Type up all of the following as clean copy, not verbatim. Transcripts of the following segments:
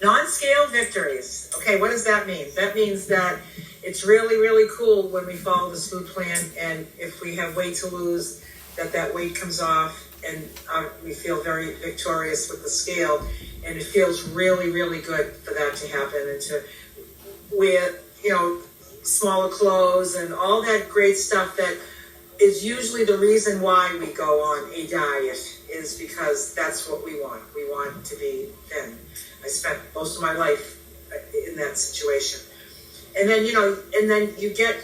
Non-scale victories. Okay, what does that mean? That means that it's really, really cool when we follow this food plan, and if we have weight to lose, that weight comes off, and we feel very victorious with the scale, and it feels really, really good for that to happen, and to wear, smaller clothes and all that great stuff that is usually the reason why we go on a diet, is because that's what we want. We want to be thin. I spent most of my life in that situation. And then, you get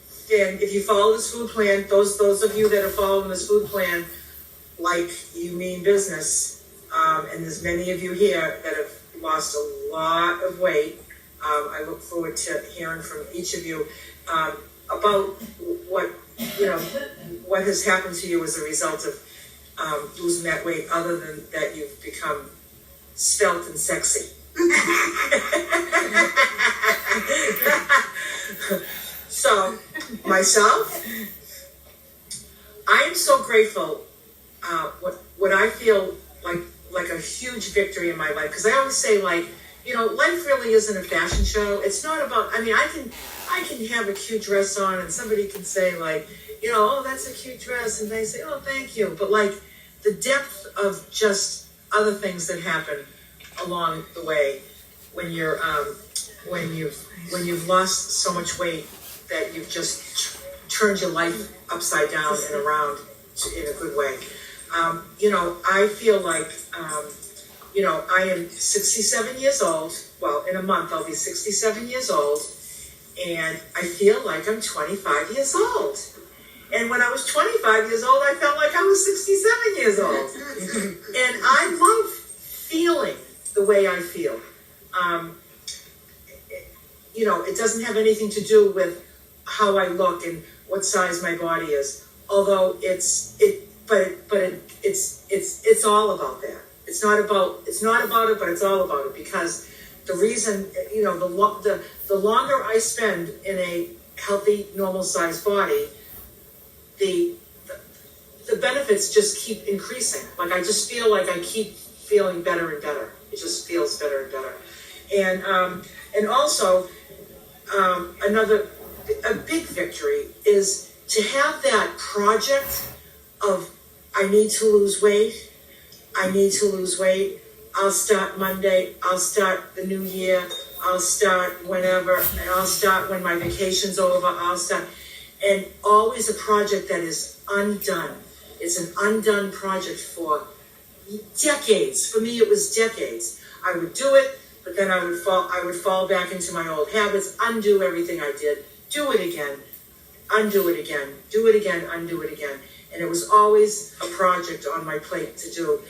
thin. If you follow this food plan, those of you that are following this food plan, like you mean business, and there's many of you here that have lost a lot of weight. I look forward to hearing from each of you about what has happened to you as a result of losing that weight, other than that you've become svelte and sexy. So, myself, I am so grateful. What I feel like a huge victory in my life, because I always say, life really isn't a fashion show. It's not about. I can have a cute dress on, and somebody can say oh, that's a cute dress, and they say, oh, thank you. But the depth of just other things that happen along the way when you're when you've lost so much weight that you've just turned your life upside down and around in a good way. I feel like I am 67 years old. Well, in a month I'll be 67 years old, and I feel like I'm 25 years old. And when I was 25 years old, I felt like I was 67 years old. And I love feeling the way I feel. It doesn't have anything to do with how I look and what size my body is. Although it's all about that. It's not about it, but it's all about it, because the reason, the longer I spend in a healthy, normal sized body, the benefits just keep increasing. I just feel like I keep feeling better and better. It just feels better and better. And also, a big victory is to have that project of, I need to lose weight. I'll start Monday. I'll start the new year. I'll start whenever. And I'll start when my vacation's over. I'll start. And always a project that is undone. It's an undone project for decades. For me, it was decades. I would do it, but then I would fall back into my old habits, undo everything I did, do it again, undo it again, do it again, undo it again. And it was always a project on my plate to do.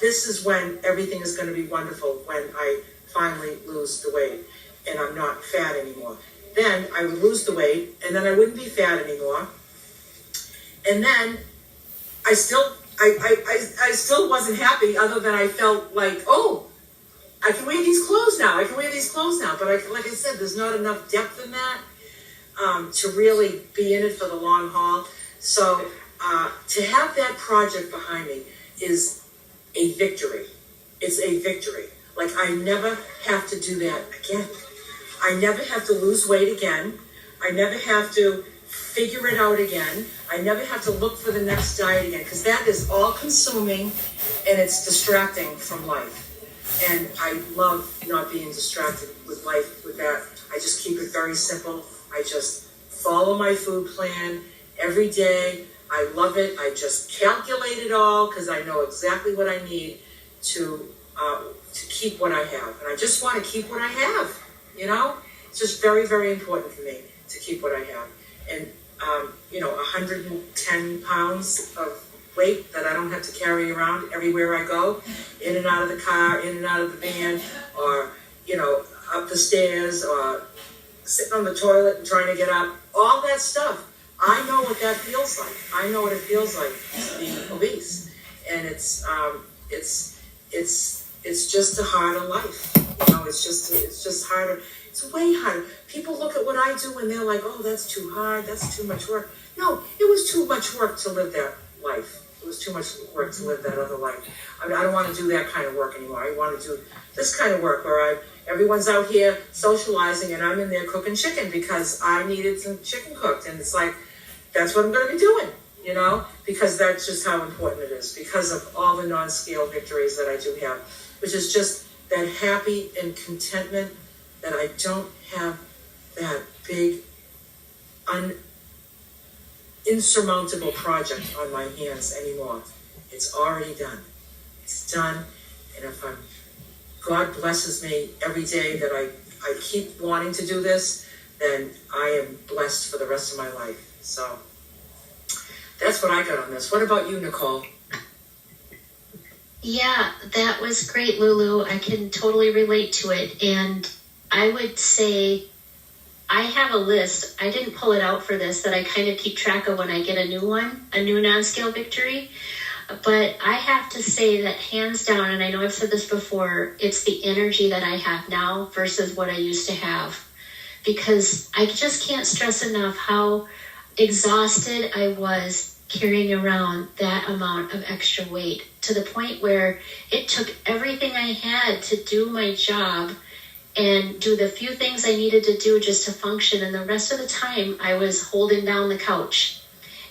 This is when everything is going to be wonderful, when I finally lose the weight and I'm not fat anymore. Then I would lose the weight, and then I wouldn't be fat anymore. And then I still wasn't happy, other than I felt like, oh, I can wear these clothes now. But like I said, there's not enough depth in that to really be in it for the long haul. So to have that project behind me is a victory. It's a victory. I never have to do that again. I never have to lose weight again. I never have to figure it out again. I never have to look for the next diet again, because that is all consuming and it's distracting from life. And I love not being distracted with life with that. I just keep it very simple. I just follow my food plan every day. I love it. I just calculate it all, because I know exactly what I need to keep what I have. And I just want to keep what I have, It's just very, very important for me to keep what I have. And, 110 pounds of weight that I don't have to carry around everywhere I go, in and out of the car, in and out of the van, or, up the stairs, or sitting on the toilet and trying to get up, all that stuff. I know what that feels like. I know what it feels like to be obese. And it's just a harder life. It's just harder. It's way harder. People look at what I do and they're like, oh, that's too hard. That's too much work. No, it was too much work to live that life It was too much work to live that other life. I mean, I don't want to do that kind of work anymore. I want to do this kind of work where everyone's out here socializing and I'm in there cooking chicken because I needed some chicken cooked. And it's like, that's what I'm going to be doing, you know, because that's just how important it is, because of all the non-scale victories that I do have, which is just that happy and contentment that I don't have that big, insurmountable project on my hands anymore. It's already done. It's done. And if God blesses me every day that I keep wanting to do this, then I am blessed for the rest of my life. So that's what I got on this. What about you, Nicole? Yeah, that was great, Lulu. I can totally relate to it. And I would say I have a list. I didn't pull it out for this that I kind of keep track of when I get a new one, a new non-scale victory. But I have to say that hands down, and I know I've said this before, it's the energy that I have now versus what I used to have. Because I just can't stress enough how exhausted I was carrying around that amount of extra weight, to the point where it took everything I had to do my job and do the few things I needed to do just to function. And the rest of the time I was holding down the couch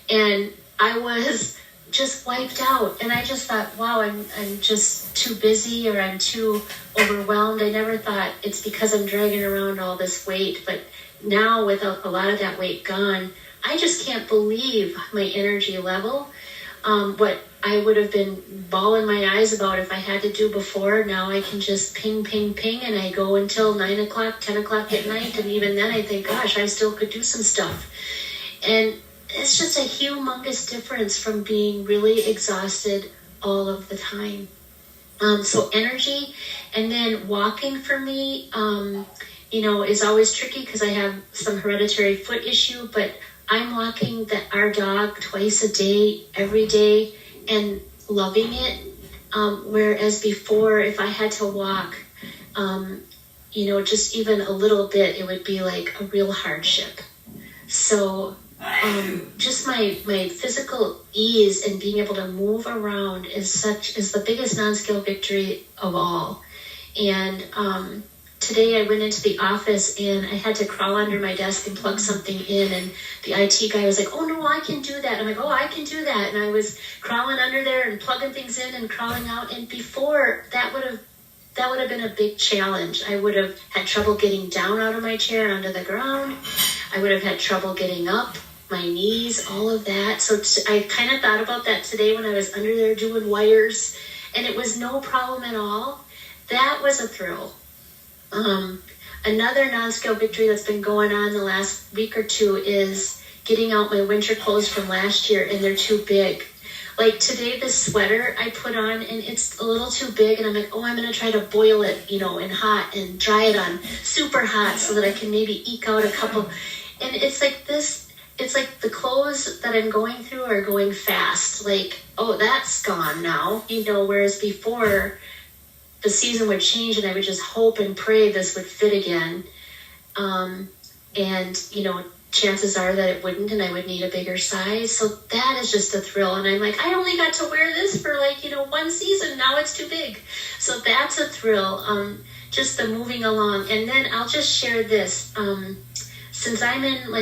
and I was just wiped out. And I just thought, wow, I'm just too busy, or I'm too overwhelmed. I never thought it's because I'm dragging around all this weight. But now, with a lot of that weight gone, I just can't believe my energy level. What I would have been bawling my eyes about if I had to do before, now I can just ping, ping, ping, and I go until 9 o'clock, 10 o'clock at night. And even then I think, gosh, I still could do some stuff. And it's just a humongous difference from being really exhausted all of the time. So energy, and then walking for me, is always tricky because I have some hereditary foot issue, but I'm walking our dog twice a day, every day, and loving it. Whereas before, if I had to walk, just even a little bit, it would be like a real hardship. So just my physical ease and being able to move around is the biggest non-scale victory of all. And today I went into the office and I had to crawl under my desk and plug something in, and the IT guy was like, oh no, I can do that. I'm like, oh, I can do that. And I was crawling under there and plugging things in and crawling out. And before, that would have been a big challenge. I would have had trouble getting down out of my chair onto the ground. I would have had trouble getting up, my knees, all of that. So I kind of thought about that today when I was under there doing wires, and it was no problem at all. That was a thrill. Another non-scale victory that's been going on the last week or two is getting out my winter clothes from last year, and they're too big. Like today, this sweater I put on, and it's a little too big, and I'm like, oh, I'm going to try to boil it, in hot and dry it on super hot so that I can maybe eke out a couple. And it's like this, it's like the clothes that I'm going through are going fast. Like, oh, that's gone now, whereas before the season would change and I would just hope and pray this would fit again. Chances are that it wouldn't, and I would need a bigger size. So that is just a thrill. And I'm like, I only got to wear this for one season. Now it's too big. So that's a thrill. Just the moving along. And then I'll just share this. Since I'm in,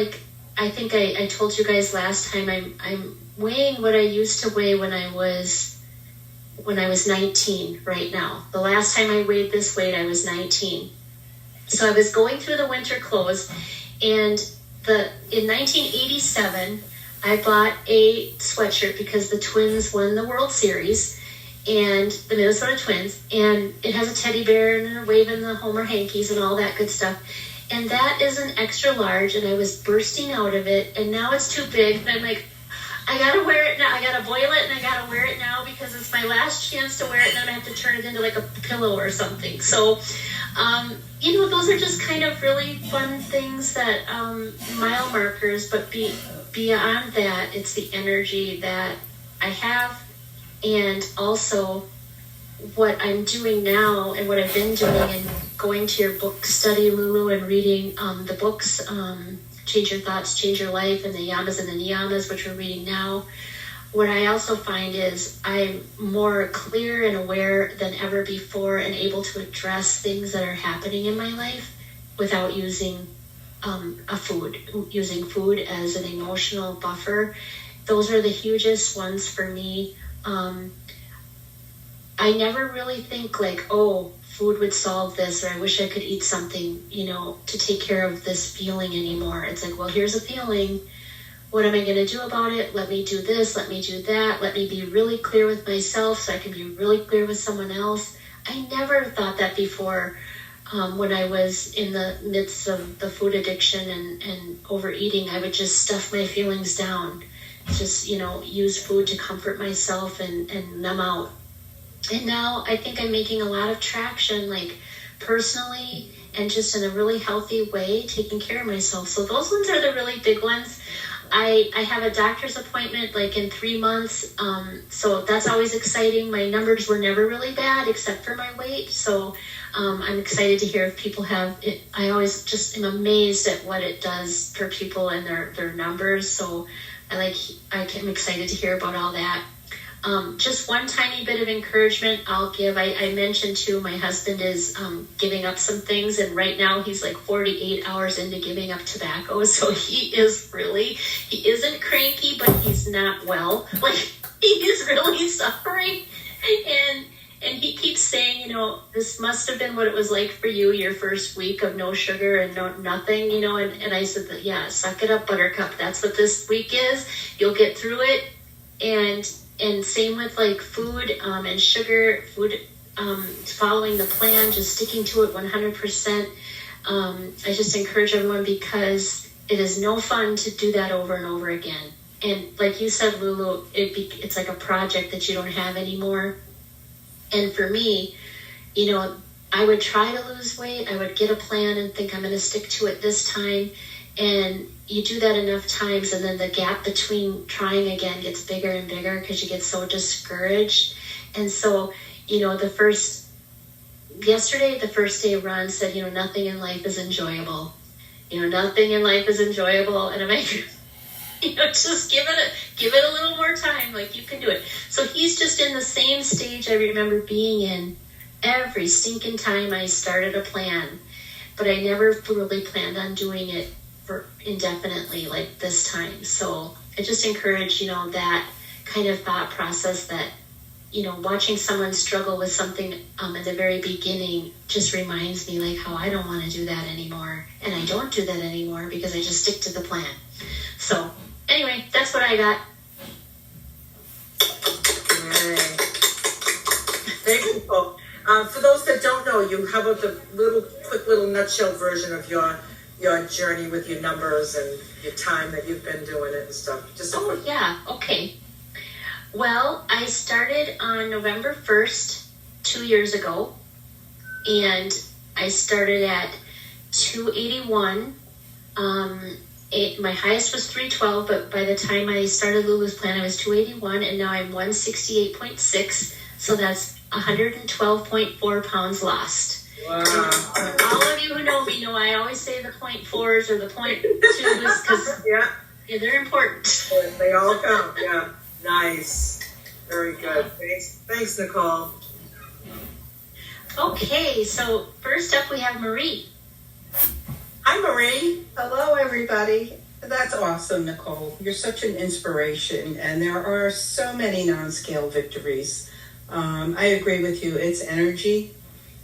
I think I told you guys last time, I'm weighing what I used to weigh when I was 19 right now. The last time I weighed this weight, I was 19. So I was going through the winter clothes, and in 1987, I bought a sweatshirt because the Twins won the World Series, and the Minnesota Twins, and it has a teddy bear and they're waving the Homer hankies and all that good stuff. And that is an extra large, and I was bursting out of it, and now it's too big, and I'm like, I gotta wear it now. I gotta boil it, and I gotta wear it now because it's my last chance to wear it, and then I have to turn it into like a pillow or something. So, those are just kind of really fun things that mile markers. But beyond that, it's the energy that I have, and also what I'm doing now and what I've been doing, and going to your book study, Lulu, and reading the books. Change Your Thoughts, Change Your Life, and the Yamas and the Niyamas, which we're reading now. what I also find is I'm more clear and aware than ever before and able to address things that are happening in my life without using using food as an emotional buffer. Those are the hugest ones for me. I never really think like, oh, food would solve this, or I wish I could eat something, to take care of this feeling anymore. It's like, well, here's a feeling. What am I going to do about it? Let me do this. Let me do that. Let me be really clear with myself so I can be really clear with someone else. I never thought that before. When I was in the midst of the food addiction and overeating, I would just stuff my feelings down. Just, use food to comfort myself and numb out. And now I think I'm making a lot of traction, like personally and just in a really healthy way, taking care of myself. So those ones are the really big ones. I have a doctor's appointment like in 3 months. So that's always exciting. My numbers were never really bad except for my weight. So I'm excited to hear if people have it. I always just am amazed at what it does for people and their numbers. So I'm excited to hear about all that. Just one tiny bit of encouragement I'll give. I mentioned too, my husband is giving up some things, and right now he's like 48 hours into giving up tobacco. So he isn't cranky, but he's not well. Like, he is really suffering. And he keeps saying, this must have been what it was like for you, your first week of no sugar and nothing, and I said that, yeah, suck it up, buttercup. That's what this week is. You'll get through it. And same with like food and sugar, following the plan, just sticking to it 100%. I just encourage everyone, because it is no fun to do that over and over again. And like you said, Lulu, it's like a project that you don't have anymore. And for me, I would try to lose weight. I would get a plan and think I'm going to stick to it this time. And you do that enough times, and then the gap between trying again gets bigger and bigger because you get so discouraged. And so, yesterday, the first day run said, nothing in life is enjoyable. Nothing in life is enjoyable. And I'm like, just give it a little more time. Like, you can do it. So he's just in the same stage I remember being in every stinking time I started a plan. But I never really planned on doing it for indefinitely like this time. So I just encourage, that kind of thought process that, watching someone struggle with something at the very beginning just reminds me like how I don't want to do that anymore. And I don't do that anymore because I just stick to the plan. So anyway, that's what I got. Right. Thank you, Paul. For those that don't know you, how about the quick little nutshell version of your journey with your numbers and your time that you've been doing it and stuff? Yeah, okay. Well, I started on November 1st, 2 years ago, and I started at 281. My highest was 312, but by the time I started LULU'S plan, I was 281, and now I'm 168.6, so that's 112.4 pounds lost. Wow. All of you who know me know I always say the 0.4s or the 0.2s because they're important. They all count, yeah. Nice. Very good. Thanks, Nicole. Okay, so first up we have Marie. Hi, Marie. Hello, everybody. That's awesome, Nicole. You're such an inspiration, and there are so many non-scale victories. I agree with you. It's energy.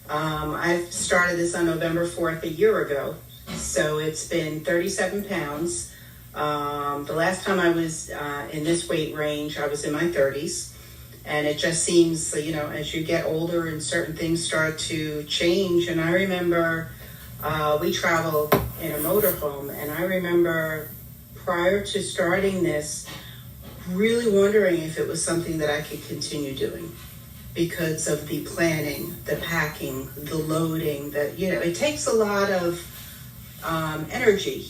I started this on November 4th a year ago, so it's been 37 pounds. The last time I was in this weight range, I was in my 30s, and it just seems, as you get older and certain things start to change. And I remember we traveled in a motorhome, and I remember prior to starting this, really wondering if it was something that I could continue doing, because of the planning, the packing, the loading, it takes a lot of energy.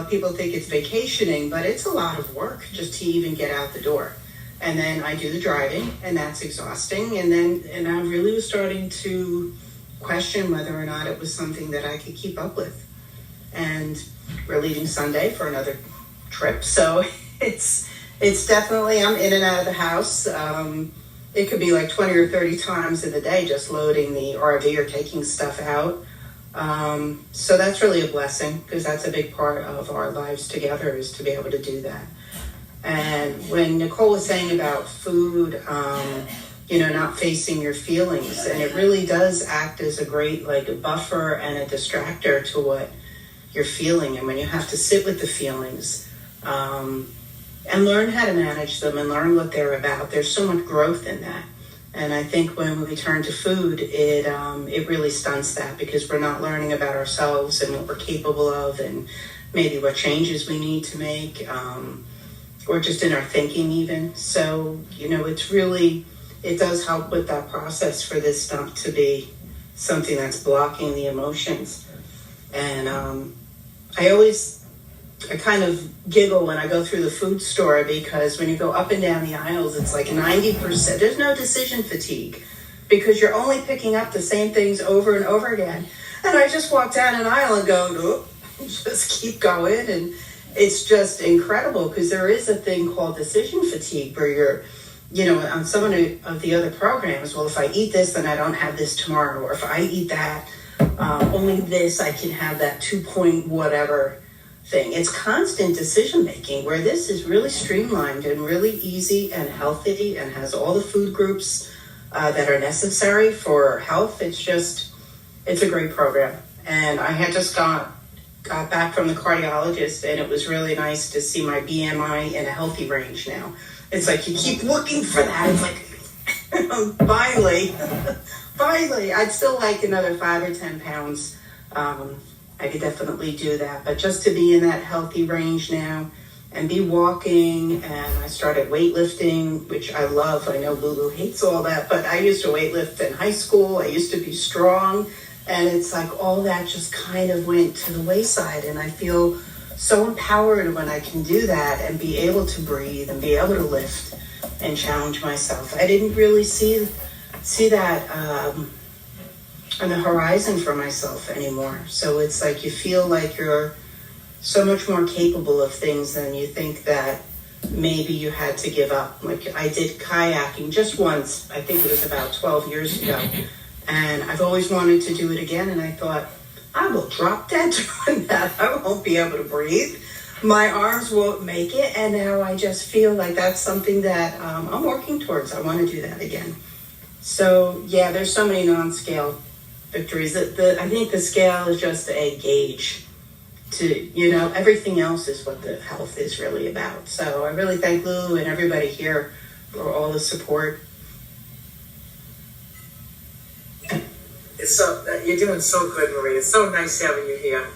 People think it's vacationing, but it's a lot of work just to even get out the door. And then I do the driving, and that's exhausting. And I really was starting to question whether or not it was something that I could keep up with. And we're leaving Sunday for another trip, so it's It's definitely, I'm in and out of the house. It could be like 20 or 30 times in the day just loading the RV or taking stuff out. So that's really a blessing because that's a big part of our lives together is to be able to do that. And when Nicole was saying about food, not facing your feelings, and it really does act as a great like a buffer and a distractor to what you're feeling. And when you have to sit with the feelings and learn how to manage them and learn what they're about, there's so much growth in that. And I think when we turn to food, it really stunts that because we're not learning about ourselves and what we're capable of and maybe what changes we need to make or just in our thinking even. So, it does help with that process for this not to be something that's blocking the emotions. And I kind of giggle when I go through the food store because when you go up and down the aisles, it's like 90%. There's no decision fatigue because you're only picking up the same things over and over again. And I just walk down an aisle and go, nope, just keep going. And it's just incredible because there is a thing called decision fatigue where you're, on some of the other programs, well, if I eat this, then I don't have this tomorrow. Or if I eat that, only this, I can have that 2-point whatever thing. It's constant decision making where this is really streamlined and really easy and healthy and has all the food groups that are necessary for health. It's a great program. And I had just got back from the cardiologist and it was really nice to see my BMI in a healthy range now. It's like you keep looking for that. It's like, finally, I'd still like another 5 or 10 pounds. I could definitely do that. But just to be in that healthy range now and be walking, and I started weightlifting, which I love. I know Lulu hates all that, but I used to weightlift in high school. I used to be strong. And it's like all that just kind of went to the wayside. And I feel so empowered when I can do that and be able to breathe and be able to lift and challenge myself. I didn't really see that on the horizon for myself anymore. So it's like you feel like you're so much more capable of things than you think that maybe you had to give up. Like I did kayaking just once, I think it was about 12 years ago. And I've always wanted to do it again. And I thought, I will drop dead doing that. I won't be able to breathe. My arms won't make it. And now I just feel like that's something that I'm working towards. I want to do that again. So yeah, there's so many non-scale victories. I think the scale is just a gauge to, everything else is what the health is really about. So I really thank Lulu and everybody here for all the support. You're doing so good, Marie. It's so nice having you here.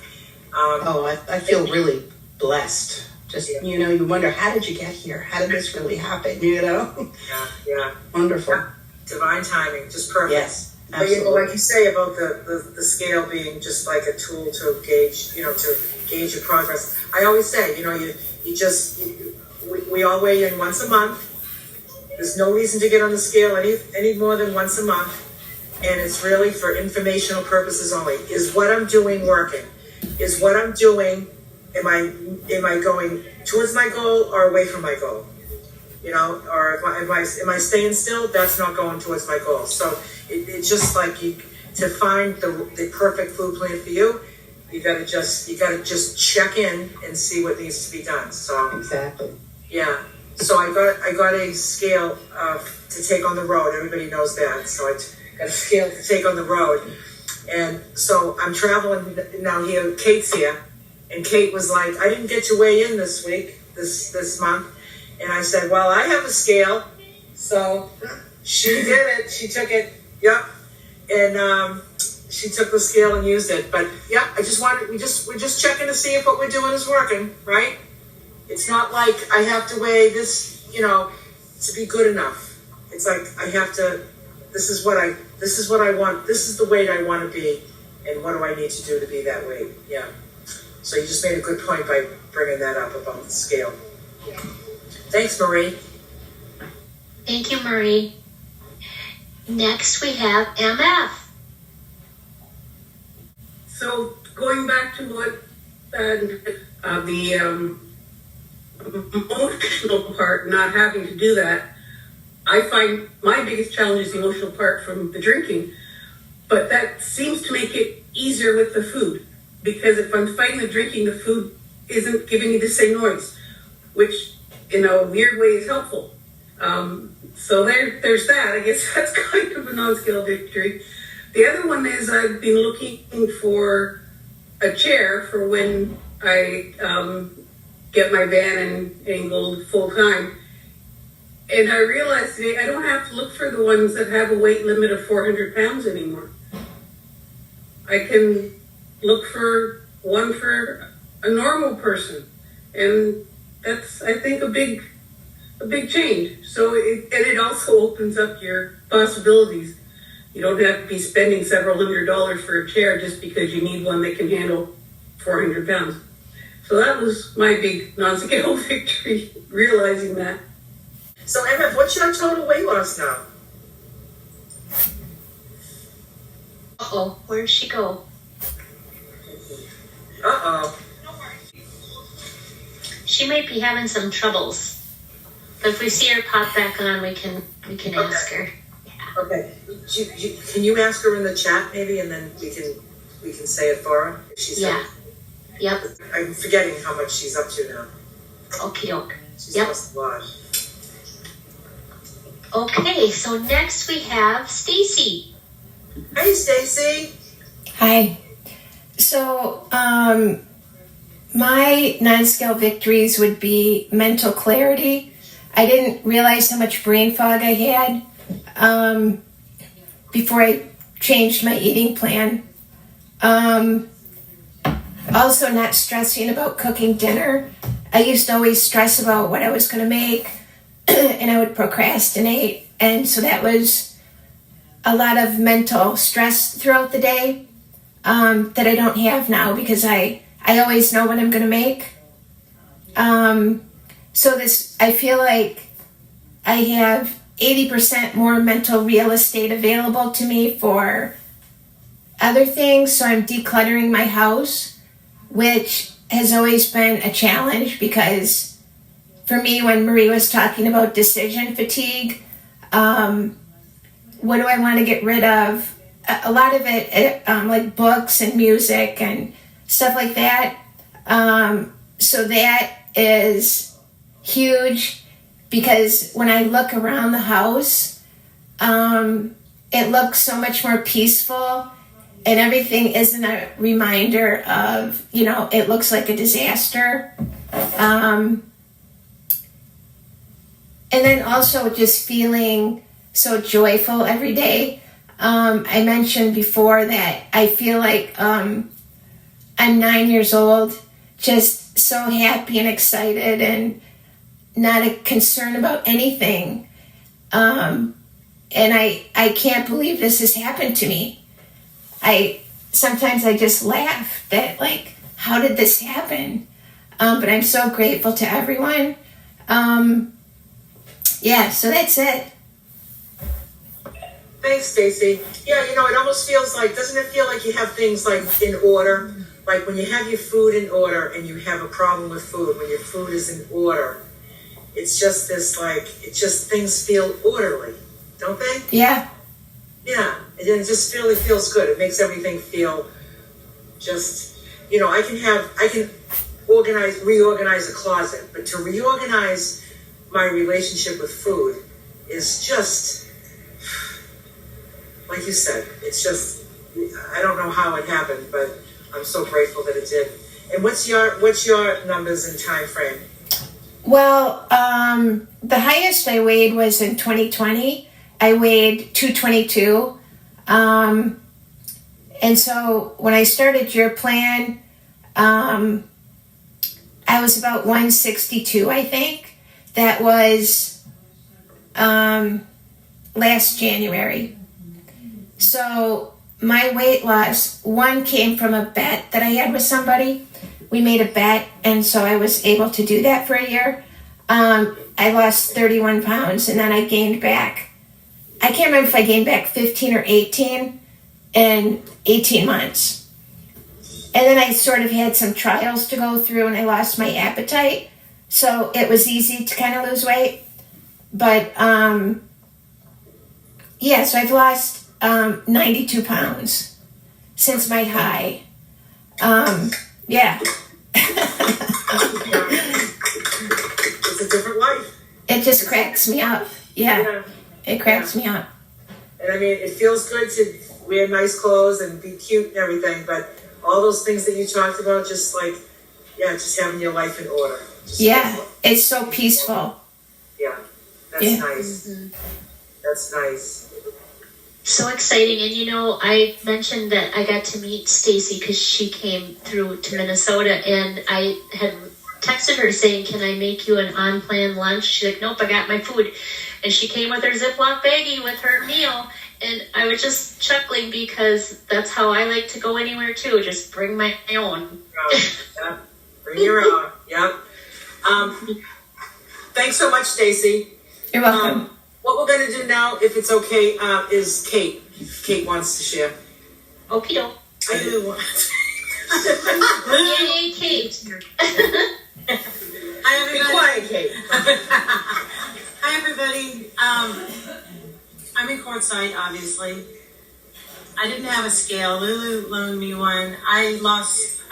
I feel really blessed. Just, you wonder, how did you get here? How did this really happen, Yeah. Wonderful. Yeah. Divine timing, just perfect. Yes, absolutely. But, like you say about the scale being just like a tool to gauge your progress. I always say, we all weigh in once a month. There's no reason to get on the scale any more than once a month. And it's really for informational purposes only. Is what I'm doing working? Is what I'm doing, am I going towards my goal or away from my goal? Or am I staying still? That's not going towards my goal. So it's just like to find the perfect food plan for you, you gotta just check in and see what needs to be done. So exactly. Yeah. So I got a scale to take on the road. Everybody knows that. So I got a scale to take on the road. And so I'm traveling now here. Kate's here. And Kate was like, I didn't get to weigh in this week, this month. And I said, well, I have a scale. So she did it. She took it. Yep. And she took the scale and used it. But yeah, we're just checking to see if what we're doing is working, right? It's not like I have to weigh this, to be good enough. It's like I have to, this is what I want. This is the weight I want to be. And what do I need to do to be that weight? Yeah. So you just made a good point by bringing that up about the scale. Yeah. Thanks, Marie. Thank you, Marie. Next we have MF. So going back to what the emotional part, not having to do that. I find my biggest challenge is the emotional part from the drinking, but that seems to make it easier with the food, because if I'm fighting the drinking, the food isn't giving me the same noise, which in a weird way is helpful. So there's that. I guess that's kind of a non-scale victory. The other one is I've been looking for a chair for when I get my van and go full time. And I realized today I don't have to look for the ones that have a weight limit of 400 pounds anymore. I can look for one for a normal person. And that's, I think, a big change. So it also opens up your possibilities. You don't have to be spending several $100s for a chair just because you need one that can handle 400 pounds. So that was my big non-scale victory, realizing that. So Emma, what's your total weight loss now? Uh-oh, where'd she go? Uh-oh. She might be having some troubles. But if we see her pop back on, we can ask her. Okay. Can you ask her in the chat maybe, and then we can say it for her if she's Yeah. Yep. I'm forgetting how much she's up to now. Okie doke. She's Yep. lost a lot. Okay, so next we have Stacy. Hey, Stacy. Hi. So, my non-scale victories would be mental clarity. I didn't realize how much brain fog I had before I changed my eating plan. Also, not stressing about cooking dinner. I used to always stress about what I was going to make, and I would procrastinate. And so that was a lot of mental stress throughout the day that I don't have now, because I always know what I'm going to make. So I feel like I have 80% more mental real estate available to me for other things. So I'm decluttering my house, which has always been a challenge, because for me, when Marie was talking about decision fatigue, what do I want to get rid of? A lot of it, like books and music and stuff like that. So that is huge, because when I look around the house, it looks so much more peaceful, and everything isn't a reminder of, it looks like a disaster. And then also just feeling so joyful every day. I mentioned before that I feel like I'm 9 years old, just so happy and excited and not a concern about anything. And I can't believe this has happened to me. Sometimes I just laugh that, like, how did this happen? But I'm so grateful to everyone. Yeah, so that's it. Thanks, Stacy. Yeah, it almost feels like, doesn't it feel like you have things like in order? Like when you have your food in order and you have a problem with food, when your food is in order, it's just this, like, things feel orderly, don't they? Yeah. Yeah, and it just really feels good. It makes everything feel just, I can reorganize a closet, but to reorganize my relationship with food is just, like you said, it's just, I don't know how it happened, but I'm so grateful that it did. And what's your numbers and time frame? Well, the highest I weighed was in 2020. I weighed 222. And so when I started your plan, I was about 162, I think. That was last January. So my weight loss, one came from a bet that I had with somebody. We made a bet, and so I was able to do that for a year. I lost 31 pounds, and then I gained back. I can't remember if I gained back 15 or 18 in 18 months. And then I sort of had some trials to go through, and I lost my appetite. so it was easy to kind of lose weight. But yeah, so I've lost 92 pounds since my high. Yeah. It's a different life. It just cracks me up. Yeah, Yeah. it cracks me up. And I mean, it feels good to wear nice clothes and be cute and everything, but all those things that you talked about, just like, just having your life in order. Just Yeah, it's so peaceful. Yeah, that's Yeah. nice. That's nice. So exciting. And you know, I mentioned that I got to meet Stacy because she came through to Minnesota, and I had texted her saying, can I make you an on-plan lunch? She's like, nope, I got my food. And she came with her Ziploc baggie with her meal, and I was just chuckling because that's how I like to go anywhere too, just bring my own. Yeah. Bring your own. Yep. Thanks so much, Stacy. You're welcome. What we're going to do now, if it's okay, is Kate. Kate wants to share. Okie doke. Yay, Kate. Hi, Be everybody. quiet, Kate. Hi, everybody. I'm in courtside, obviously. I didn't have a scale. Lulu loaned me one. I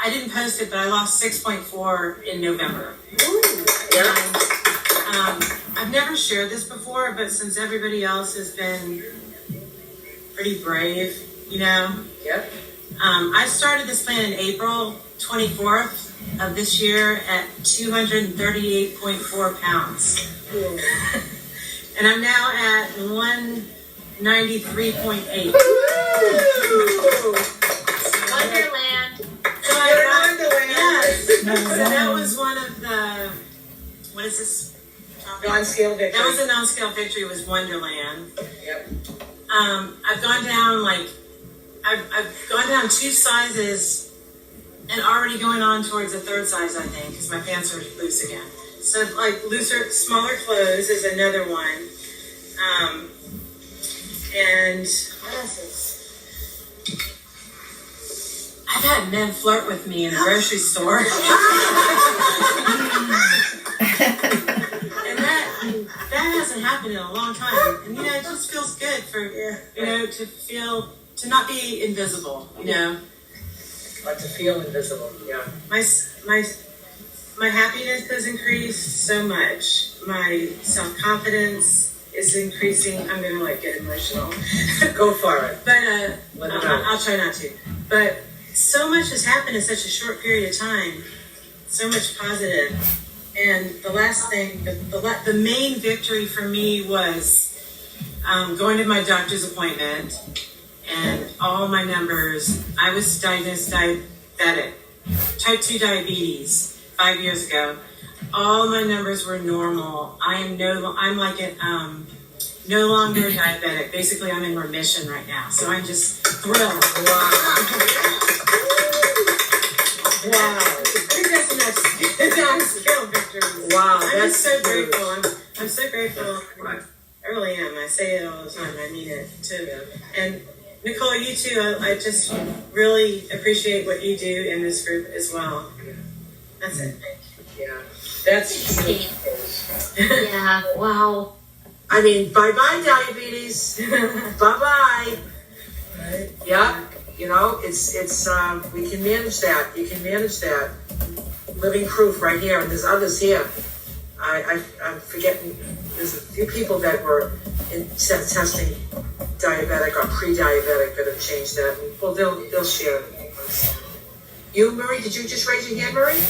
didn't post it, but I lost 6.4 in November. Yeah. And, I've never shared this before, but since everybody else has been pretty brave, you know, Yep. I started this plan in April 24th of this year at 238.4 pounds. And I'm now at 193.8. Wonderland. So I You're got- in Wonderland. Yes. So that was one of the, what is this? Non-scale victory. That was a non-scale victory, was Wonderland. Yep. I've gone down I've gone down 2 sizes and already going on towards a 3rd size, I think, because my pants are loose again. So like smaller clothes is another one. And what else is? I've had men flirt with me in the grocery store. And that hasn't happened in a long time. And you know, it just feels good for to not be invisible, you know. But to feel invisible, yeah. My happiness has increased so much. My self-confidence is increasing. I'm gonna get emotional. Go for it. But Let it out. I'll try not to. But so much has happened in such a short period of time. So much positive. And the last thing, the main victory for me was going to my doctor's appointment, and all my numbers. I was diagnosed diabetic, type 2 diabetes 5 years ago. All my numbers were normal. I'm no longer diabetic. Basically, I'm in remission right now. So I'm just thrilled. Wow. Wow. I think that's the next skill victory. Wow. I'm That's just so huge. grateful. I'm so grateful. Right. I really am. I say it all the time. I mean it too. And Nicole, you too. I just really appreciate what you do in this group as well. That's it. Yeah. That's Kate. Yeah, wow. I mean, bye-bye diabetes. Bye-bye. Right. Yeah. You know, it's we can manage that. You can manage that. Living proof right here, and there's others here. I'm forgetting. There's a few people that were in testing diabetic or pre-diabetic that have changed that. Well, they'll share. You, Marie, did you just raise your hand, Marie?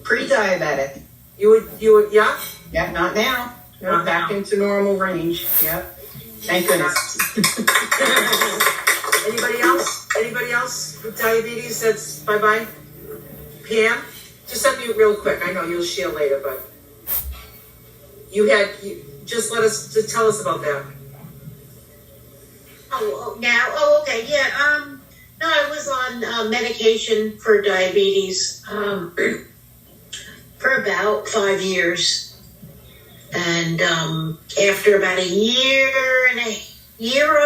Pre-diabetic. You would, yeah. Yep, not now. Not We're back into normal range. Yep. Thank goodness. Anybody else? Anybody else with diabetes? That's bye-bye. Pam, just unmute real quick. I know you'll share later, but just tell us about that. Okay, yeah. No, I was on medication for diabetes for about 5 years, and after about a year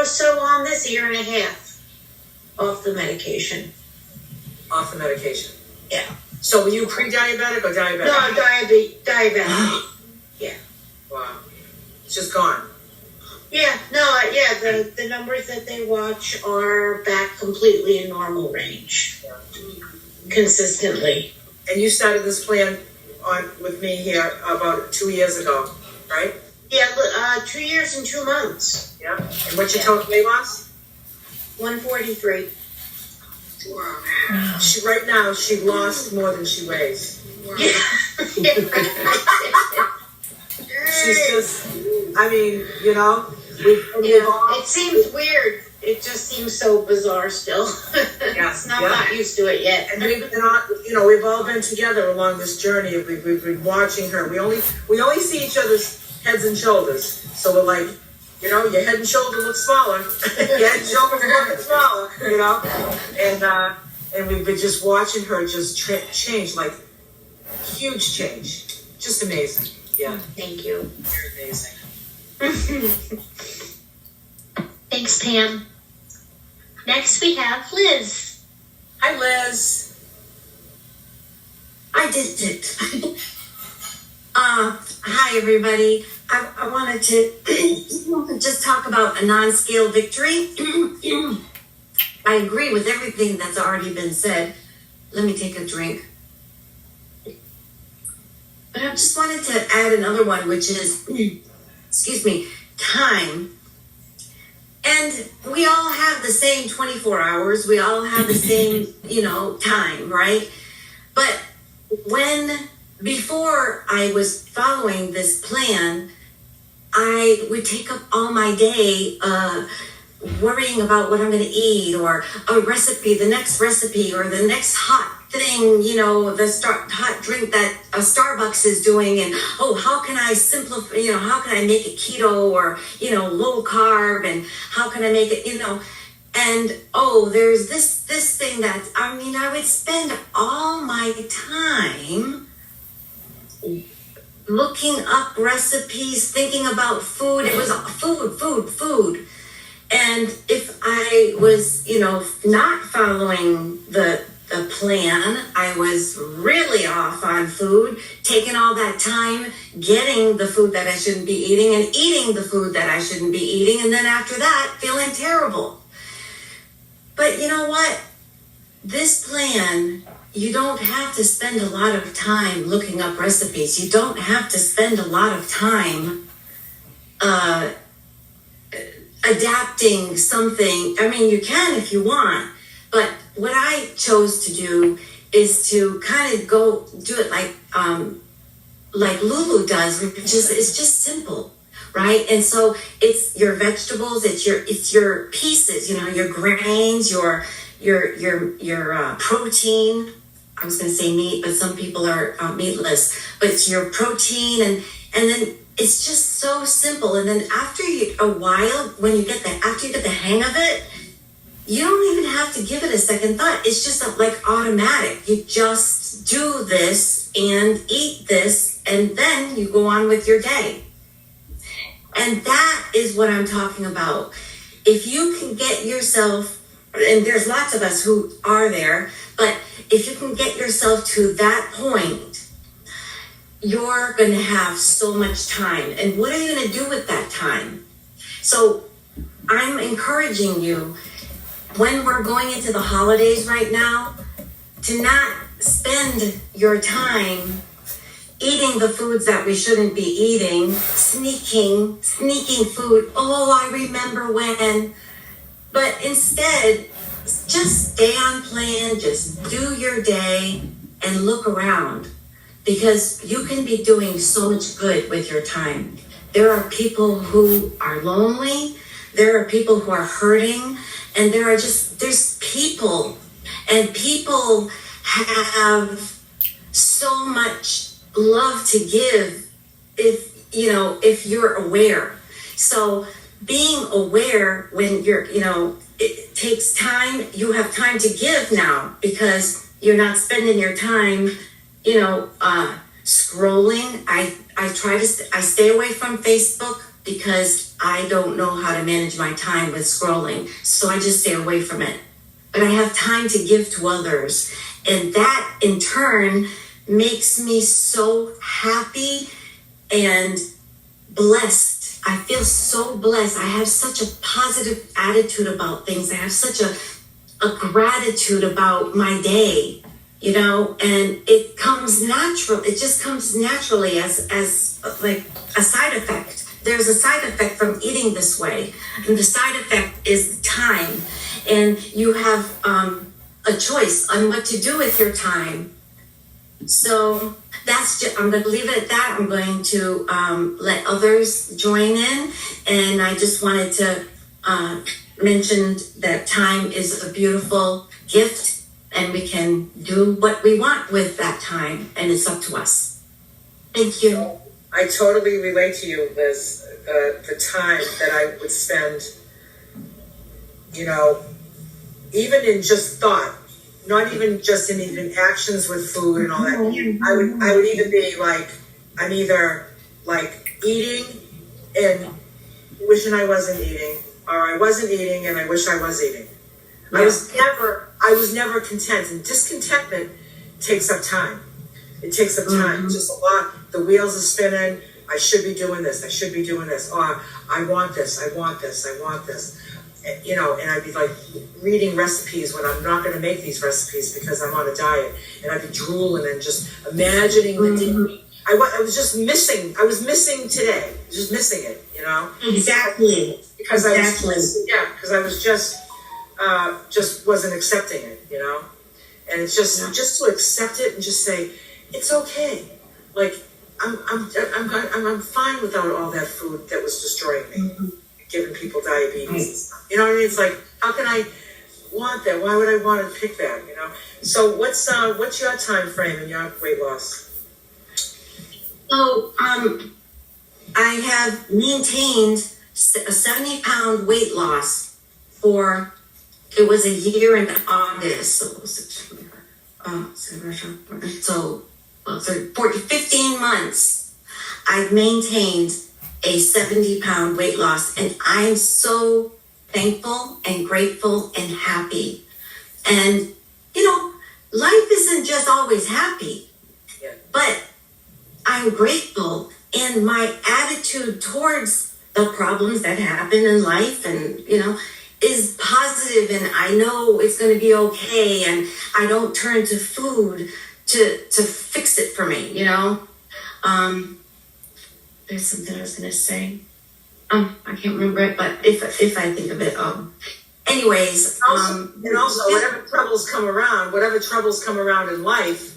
or so on this, year and a half off the medication. Off the medication. Yeah. So were you pre-diabetic or diabetic? No, diabetic. Wow. It's just gone. Yeah, the numbers that they watch are back completely in normal range. Consistently. And you started this plan with me here about 2 years ago, right? Yeah, 2 years and 2 months. Yeah. And what's your total weight loss? 143. Wow. Right now, she lost more than she weighs. Wow. She's just, I mean, you know, it seems weird. It just seems so bizarre still. Yes, I'm not used to it yet. And we've been on, you know, we've all been together along this journey. We've been watching her. We only see each other's heads and shoulders. So we're like, you know, your head and shoulder look smaller. Your head and shoulders look smaller, you know. And we've been just watching her just change, like huge change. Just amazing. Yeah. Thank you. You're amazing. Thanks, Pam. Next we have Liz. Hi, Liz. I did it. Hi, everybody. I wanted to just talk about a non-scale victory. I agree with everything that's already been said. Let me take a drink. But I just wanted to add another one, which is, excuse me, time. And we all have the same 24 hours. We all have the same, time, right? But before I was following this plan, I would take up all my day worrying about what I'm going to eat, or a recipe, the next recipe, or the next hot thing, the hot drink that a Starbucks is doing, and how can I simplify, how can I make it keto, or low carb, and how can I make it, and there's this thing that I would spend all my time looking up recipes, thinking about food. It was food. And if I was, not following the plan, I was really off on food, taking all that time getting the food that I shouldn't be eating and eating the food that I shouldn't be eating. And then after that, feeling terrible. But you know what? This plan, you don't have to spend a lot of time looking up recipes. You don't have to spend a lot of time adapting something. I mean, you can if you want, but what I chose to do is to kind of go do it like Lulu does, which is it's just simple, right? And so it's your vegetables, it's your pieces, your grains, your protein. I was going to say meat, but some people are meatless. But it's your protein, and then it's just so simple. And then after a while, after you get the hang of it, you don't even have to give it a second thought. It's just like automatic. You just do this and eat this, and then you go on with your day. And that is what I'm talking about. If you can get yourself, and there's lots of us who are there, but if you can get yourself to that point, you're going to have so much time. And what are you going to do with that time? So I'm encouraging you, when we're going into the holidays right now, to not spend your time eating the foods that we shouldn't be eating, sneaking food. I remember when. But instead, just stay on plan, just do your day and look around, because you can be doing so much good with your time. There are people who are lonely, there are people who are hurting, and there's people, and people have so much love to give if you're aware. So being aware when it takes time, you have time to give now, because you're not spending your time, scrolling. I stay away from Facebook because I don't know how to manage my time with scrolling. So I just stay away from it. but I have time to give to others. And that in turn makes me so happy and blessed. I feel so blessed. I have such a positive attitude about things. I have such a gratitude about my day, you know, and it comes natural. It just comes naturally as like a side effect. There's a side effect from eating this way, and the side effect is time. And you have a choice on what to do with your time. So that's just, I'm going to leave it at that. I'm going to let others join in, and I just wanted to mention that time is a beautiful gift, and we can do what we want with that time, and it's up to us. Thank you. I totally relate to you, Liz. The time that I would spend, you know, even in just thought, not even just in even actions with food and all that. I would even be like, I'm either like eating and wishing I wasn't eating, or I wasn't eating and I wish I was eating. I was never content, and discontentment takes up time. It takes up time, just a lot. The wheels are spinning. I should be doing this. I should be doing this. Oh, I want this. I want this. I want this. And, you know, and I'd be like reading recipes when I'm not going to make these recipes because I'm on a diet. And I'd be drooling and just imagining the day. I was just missing. I was missing today. Just missing it, you know? Exactly. Because I was just wasn't accepting it, you know? And it's just to accept it and just say, it's okay. Like, I'm fine without all that food that was destroying me, giving people diabetes and stuff. You know what I mean? It's like, how can I want that? Why would I want to pick that? You know. So what's your time frame in your weight loss? So I have maintained a 70-pound weight loss for, it was a year in August, so it was 15 months, I've maintained a 70-pound weight loss, and I'm so thankful and grateful and happy. And, you know, life isn't just always happy, but I'm grateful, and my attitude towards the problems that happen in life and, you know, is positive, and I know it's going to be okay, and I don't turn to food to fix it for me, you know. There's something I was going to say. I can't remember it, but if I think of it, anyways. And also, whatever troubles come around in life,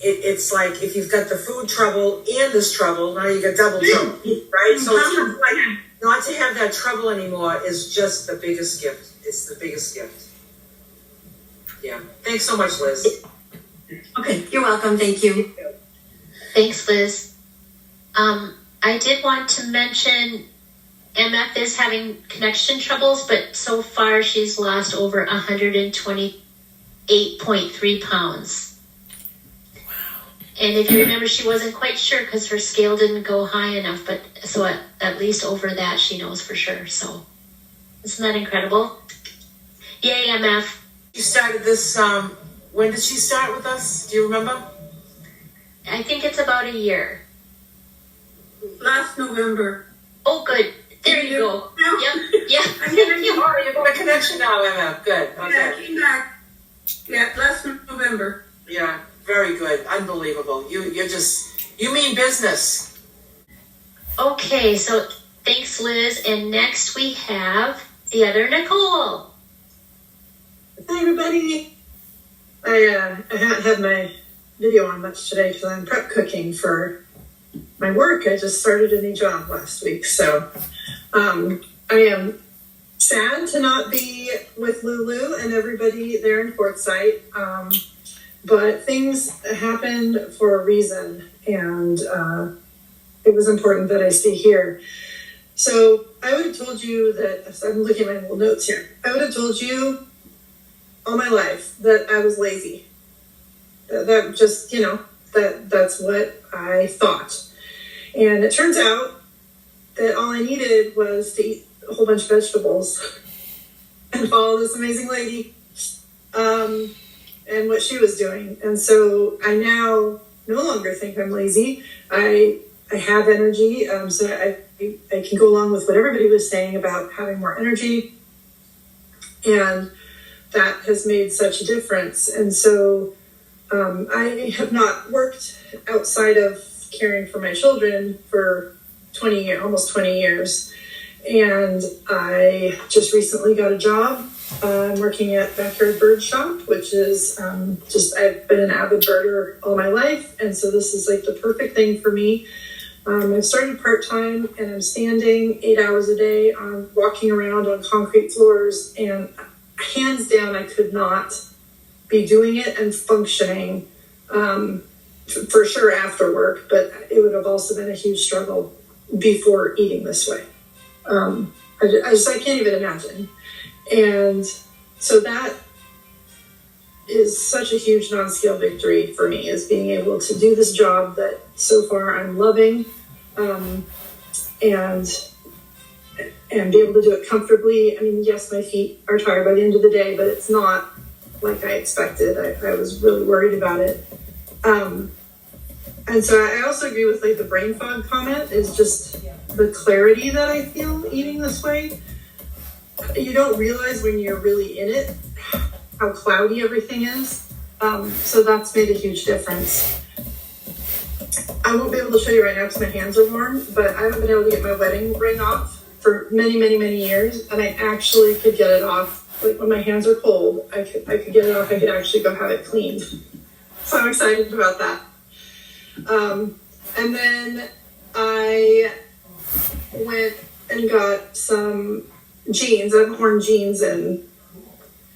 it's like if you've got the food trouble and this trouble, now you got double trouble, right? So it's just like not to have that trouble anymore is just the biggest gift. It's the biggest gift. Yeah. Thanks so much, Liz. Okay, you're welcome. Thank you. Thanks, Liz. I did want to mention MF is having connection troubles, but so far she's lost over 128.3 pounds. Wow. And if you remember, she wasn't quite sure because her scale didn't go high enough, but so at least over that she knows for sure. So isn't that incredible? Yay, MF. You started this, when did she start with us? Do you remember? I think it's about a year. Last November. Oh, good. There you go. Yep. Yeah. Oh, you got a connection now, Emma. Good. Okay. Yeah, I came back. Yeah, last November. Yeah, very good. Unbelievable. You mean business. Okay, so thanks, Liz. And next we have the other Nicole. Hi, everybody. I haven't had my video on much today because I'm prep cooking for my work. I just started a new job last week, so I am sad to not be with Lulu and everybody there in Quartzsite, but things happened for a reason, and it was important that I stay here. So I would have told you that, so I'm looking at my little notes here, I would have told you all my life that I was lazy. That just, you know, that's what I thought. And it turns out that all I needed was to eat a whole bunch of vegetables and follow this amazing lady and what she was doing. And so I now no longer think I'm lazy. I have energy, so I can go along with what everybody was saying about having more energy, and that has made such a difference. And so I have not worked outside of caring for my children for almost 20 years. And I just recently got a job. I'm working at Backyard Bird Shop, which is I've been an avid birder all my life. And so this is like the perfect thing for me. I've started part-time, and I'm standing 8 hours a day on walking around on concrete floors, and hands down, I could not be doing it and functioning for sure after work, but it would have also been a huge struggle before eating this way. I can't even imagine. And so that is such a huge non-scale victory for me, is being able to do this job that so far I'm loving, and be able to do it comfortably. I mean, yes, my feet are tired by the end of the day, but it's not like I expected. I was really worried about it. And so I also agree with like the brain fog comment, is just the clarity that I feel eating this way. You don't realize when you're really in it how cloudy everything is. So that's made a huge difference. I won't be able to show you right now because my hands are warm, but I haven't been able to get my wedding ring off for many, many, many years, and I actually could get it off. Like when my hands are cold, I could get it off. I could actually go have it cleaned. So I'm excited about that. And then I went and got some jeans. I haven't worn jeans in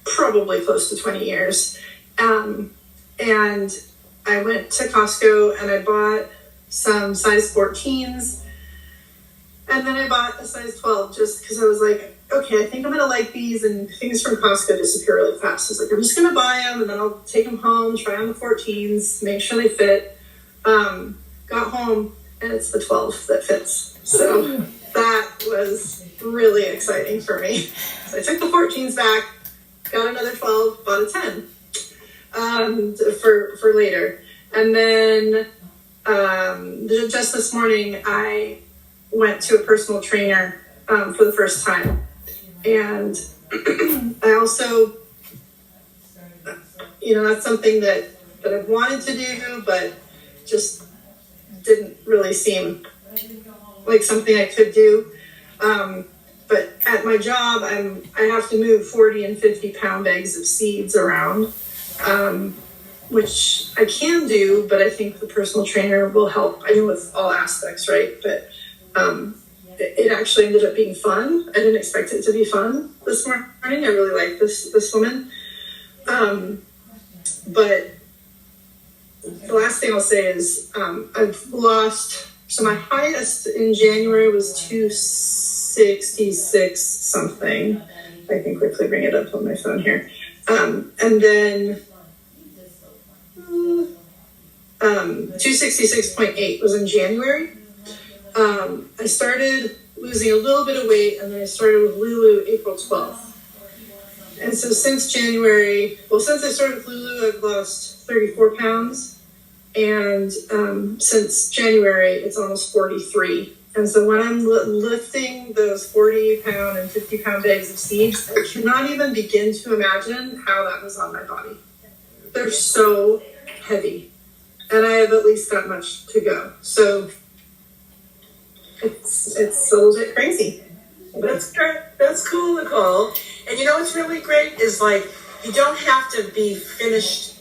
probably close to 20 years. And I went to Costco and I bought some size 14s. And then I bought a size 12 just because I was like, okay, I think I'm going to like these, and things from Costco disappear really fast. I was like, I'm just going to buy them and then I'll take them home, try on the 14s, make sure they fit. Got home and it's the 12 that fits. So that was really exciting for me. So I took the 14s back, got another 12, bought a 10 for later. And then just this morning, I went to a personal trainer for the first time. And I also, that's something that I've wanted to do, but just didn't really seem like something I could do. But at my job, I have to move 40 and 50 pound bags of seeds around, which I can do, but I think the personal trainer will help. I know with all aspects, right? But it actually ended up being fun. I didn't expect it to be fun this morning. I really like this woman. But the last thing I'll say is I've lost, so my highest in January was 266 something. I can quickly bring it up on my phone here. And then 266.8 was in January. I started losing a little bit of weight, and then I started with Lulu April 12th. And so since I started with Lulu, I've lost 34 pounds. And since January, it's almost 43. And so when I'm lifting those 40 pound and 50 pound bags of seeds, I cannot even begin to imagine how that was on my body. They're so heavy. And I have at least that much to go. So it's a little bit crazy. That's great. That's cool, Nicole. And what's really great is like, you don't have to be finished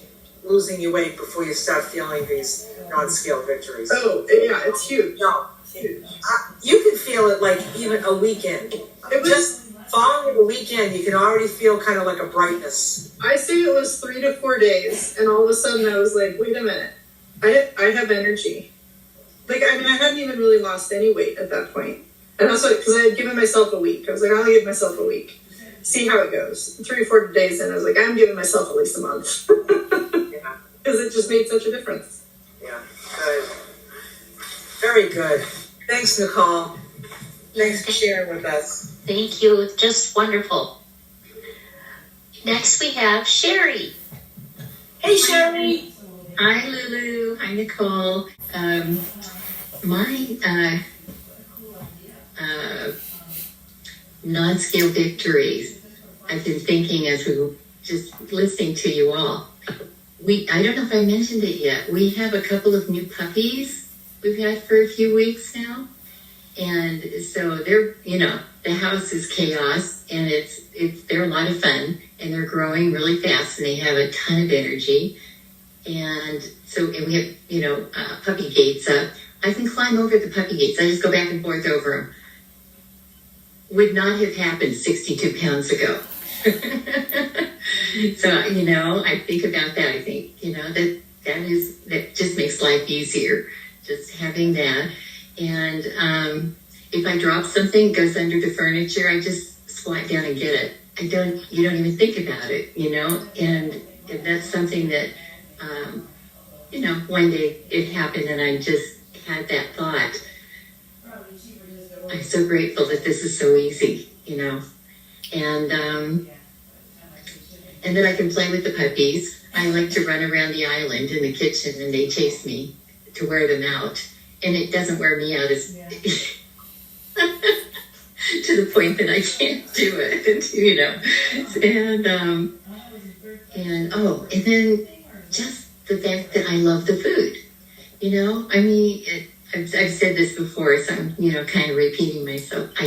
losing your weight before you start feeling these non-scale victories. Oh, yeah, it's huge. No, it's huge. You can feel it like even a weekend. Just following the weekend, you can already feel kind of like a brightness. I say it was 3 to 4 days, and all of a sudden I was like, wait a minute, I have energy. I hadn't even really lost any weight at that point. And that's because I had given myself a week. I was like, I'll give myself a week. See how it goes. 3 or 4 days in, I was like, I'm giving myself at least a month. Yeah. Because it just made such a difference. Yeah, good. Very good. Thanks, Nicole. Thanks for sharing with us. Thank you. Just wonderful. Next we have Sherry. Hey, Sherry. Hi, Lulu. Hi, Nicole. My non-scale victories. I've been thinking as we were just listening to you all. I don't know if I mentioned it yet. We have a couple of new puppies we've had for a few weeks now. And so they're, the house is chaos and they're a lot of fun and they're growing really fast and they have a ton of energy. And we have, puppy gates up. I can climb over the puppy gates. I just go back and forth over them. Would not have happened 62 pounds ago. So, I think about that. I think, that just makes life easier, just having that. And if I drop something, it goes under the furniture, I just squat down and get it. You don't even think about it, and that's something that, one day it happened and I just had that thought. I'm so grateful that this is so easy, and then I can play with the puppies. I like to run around the island in the kitchen and they chase me to wear them out. And it doesn't wear me out as to the point that I can't do it, and then just the fact that I love the food, I've said this before, so I'm, kind of repeating myself. I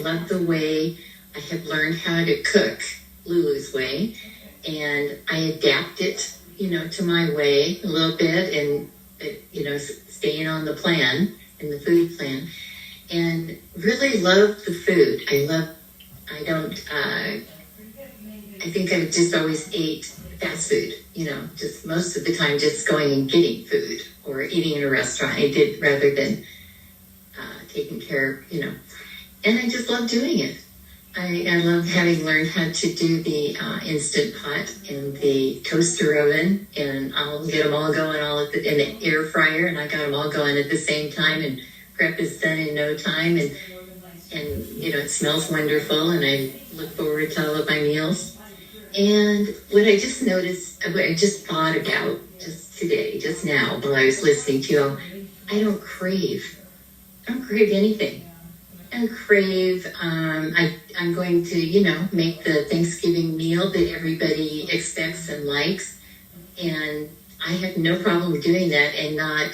love the way I have learned how to cook Lulu's way, and I adapt it, to my way a little bit, and, staying on the plan, in the food plan, and really love the food. I think I just always ate fast food, just most of the time just going and getting food or eating in a restaurant. I did rather than taking care of, and I just love doing it. I love having learned how to do the Instant Pot and the toaster oven, and I'll get them all going in the air fryer, and I got them all going at the same time, and prep is done in no time, and it smells wonderful, and I look forward to all of my meals. And what I just noticed, what I just thought about just today, just now, while I was listening to you, I don't crave anything. I crave, I'm going to, make the Thanksgiving meal that everybody expects and likes. And I have no problem doing that and not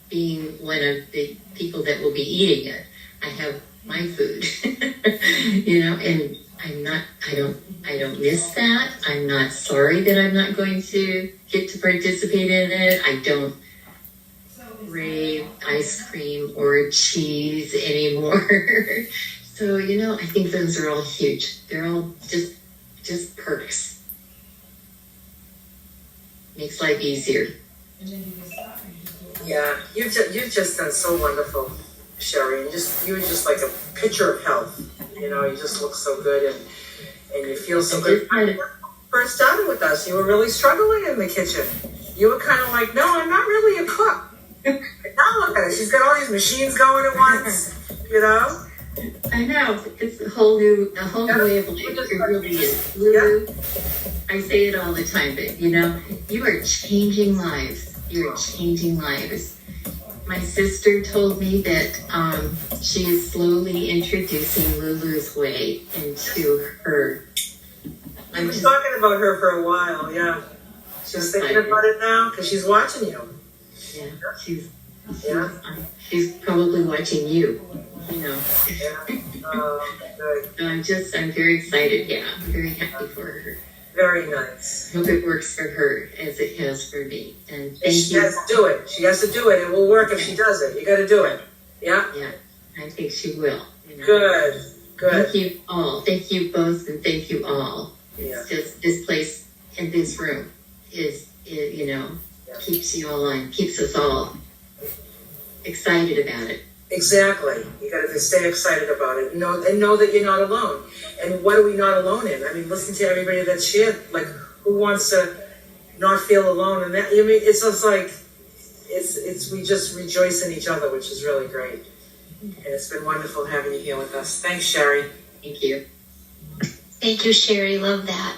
being one of the people that will be eating it. I have my food, and I don't miss that. I'm not sorry that I'm not going to get to participate in it. I don't crave ice cream or cheese anymore. So, I think those are all huge. They're all just perks. Makes life easier. Yeah, you've just done so wonderful, Sherry. You were just like a picture of health. You just look so good and you feel so good. When you first started with us, you were really struggling in the kitchen. You were kind of like, no, I'm not really a cook. Now look at her. She's got all these machines going at once, I know. It's a whole new way of life. It really is. Lulu, I say it all the time, but you are changing lives. You're changing lives. My sister told me that she is slowly introducing Lulu's way into her. I've been talking about her for a while, yeah. She's thinking about it now because she's watching you. Yeah, she's probably watching you, Yeah. Good. So I'm very excited. Yeah, I'm very happy for her. Very nice. Hope it works for her as it has for me. And thank she you. has to do it. She has to do it. It will work if she does it. You got to do it. Yeah? Yeah, I think she will. Good. Thank you all. Thank you both, and thank you all. It's Yeah. just this place and this room is keeps you all on, keeps us all excited about it. Exactly. You got to stay excited about it. Know that you're not alone. And what are we not alone in? I mean, listen to everybody that's shared. Like, who wants to not feel alone? And that, it's just like, we just rejoice in each other, which is really great. And it's been wonderful having you here with us. Thanks, Sherry. Thank you. Thank you, Sherry. Love that.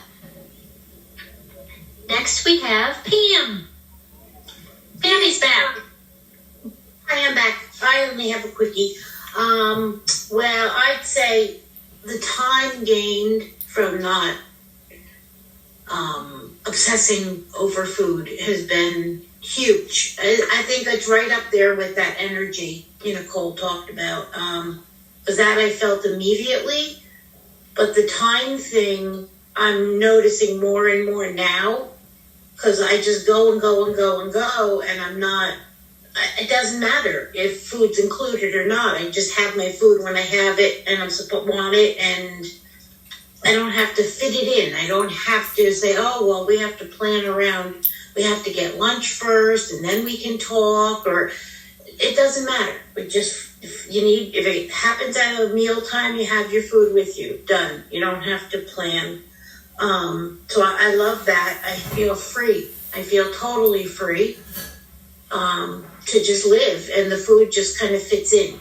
Next we have Pam. Pammy's back. I am back. I only have a quickie. Well, I'd say the time gained from not obsessing over food has been huge. I think that's right up there with that energy Nicole talked about. Because that I felt immediately, but the time thing I'm noticing more and more now, because I just go and go and go and go, and I'm not, it doesn't matter if food's included or not. I just have my food when I have it and I'm supposed to want it, and I don't have to fit it in. I don't have to say, oh, well, we have to plan around, we have to get lunch first and then we can talk, or it doesn't matter. We just, if it happens at a mealtime, you have your food with you, done. You don't have to plan. So I love that. I feel free. I feel totally free to just live, and the food just kind of fits in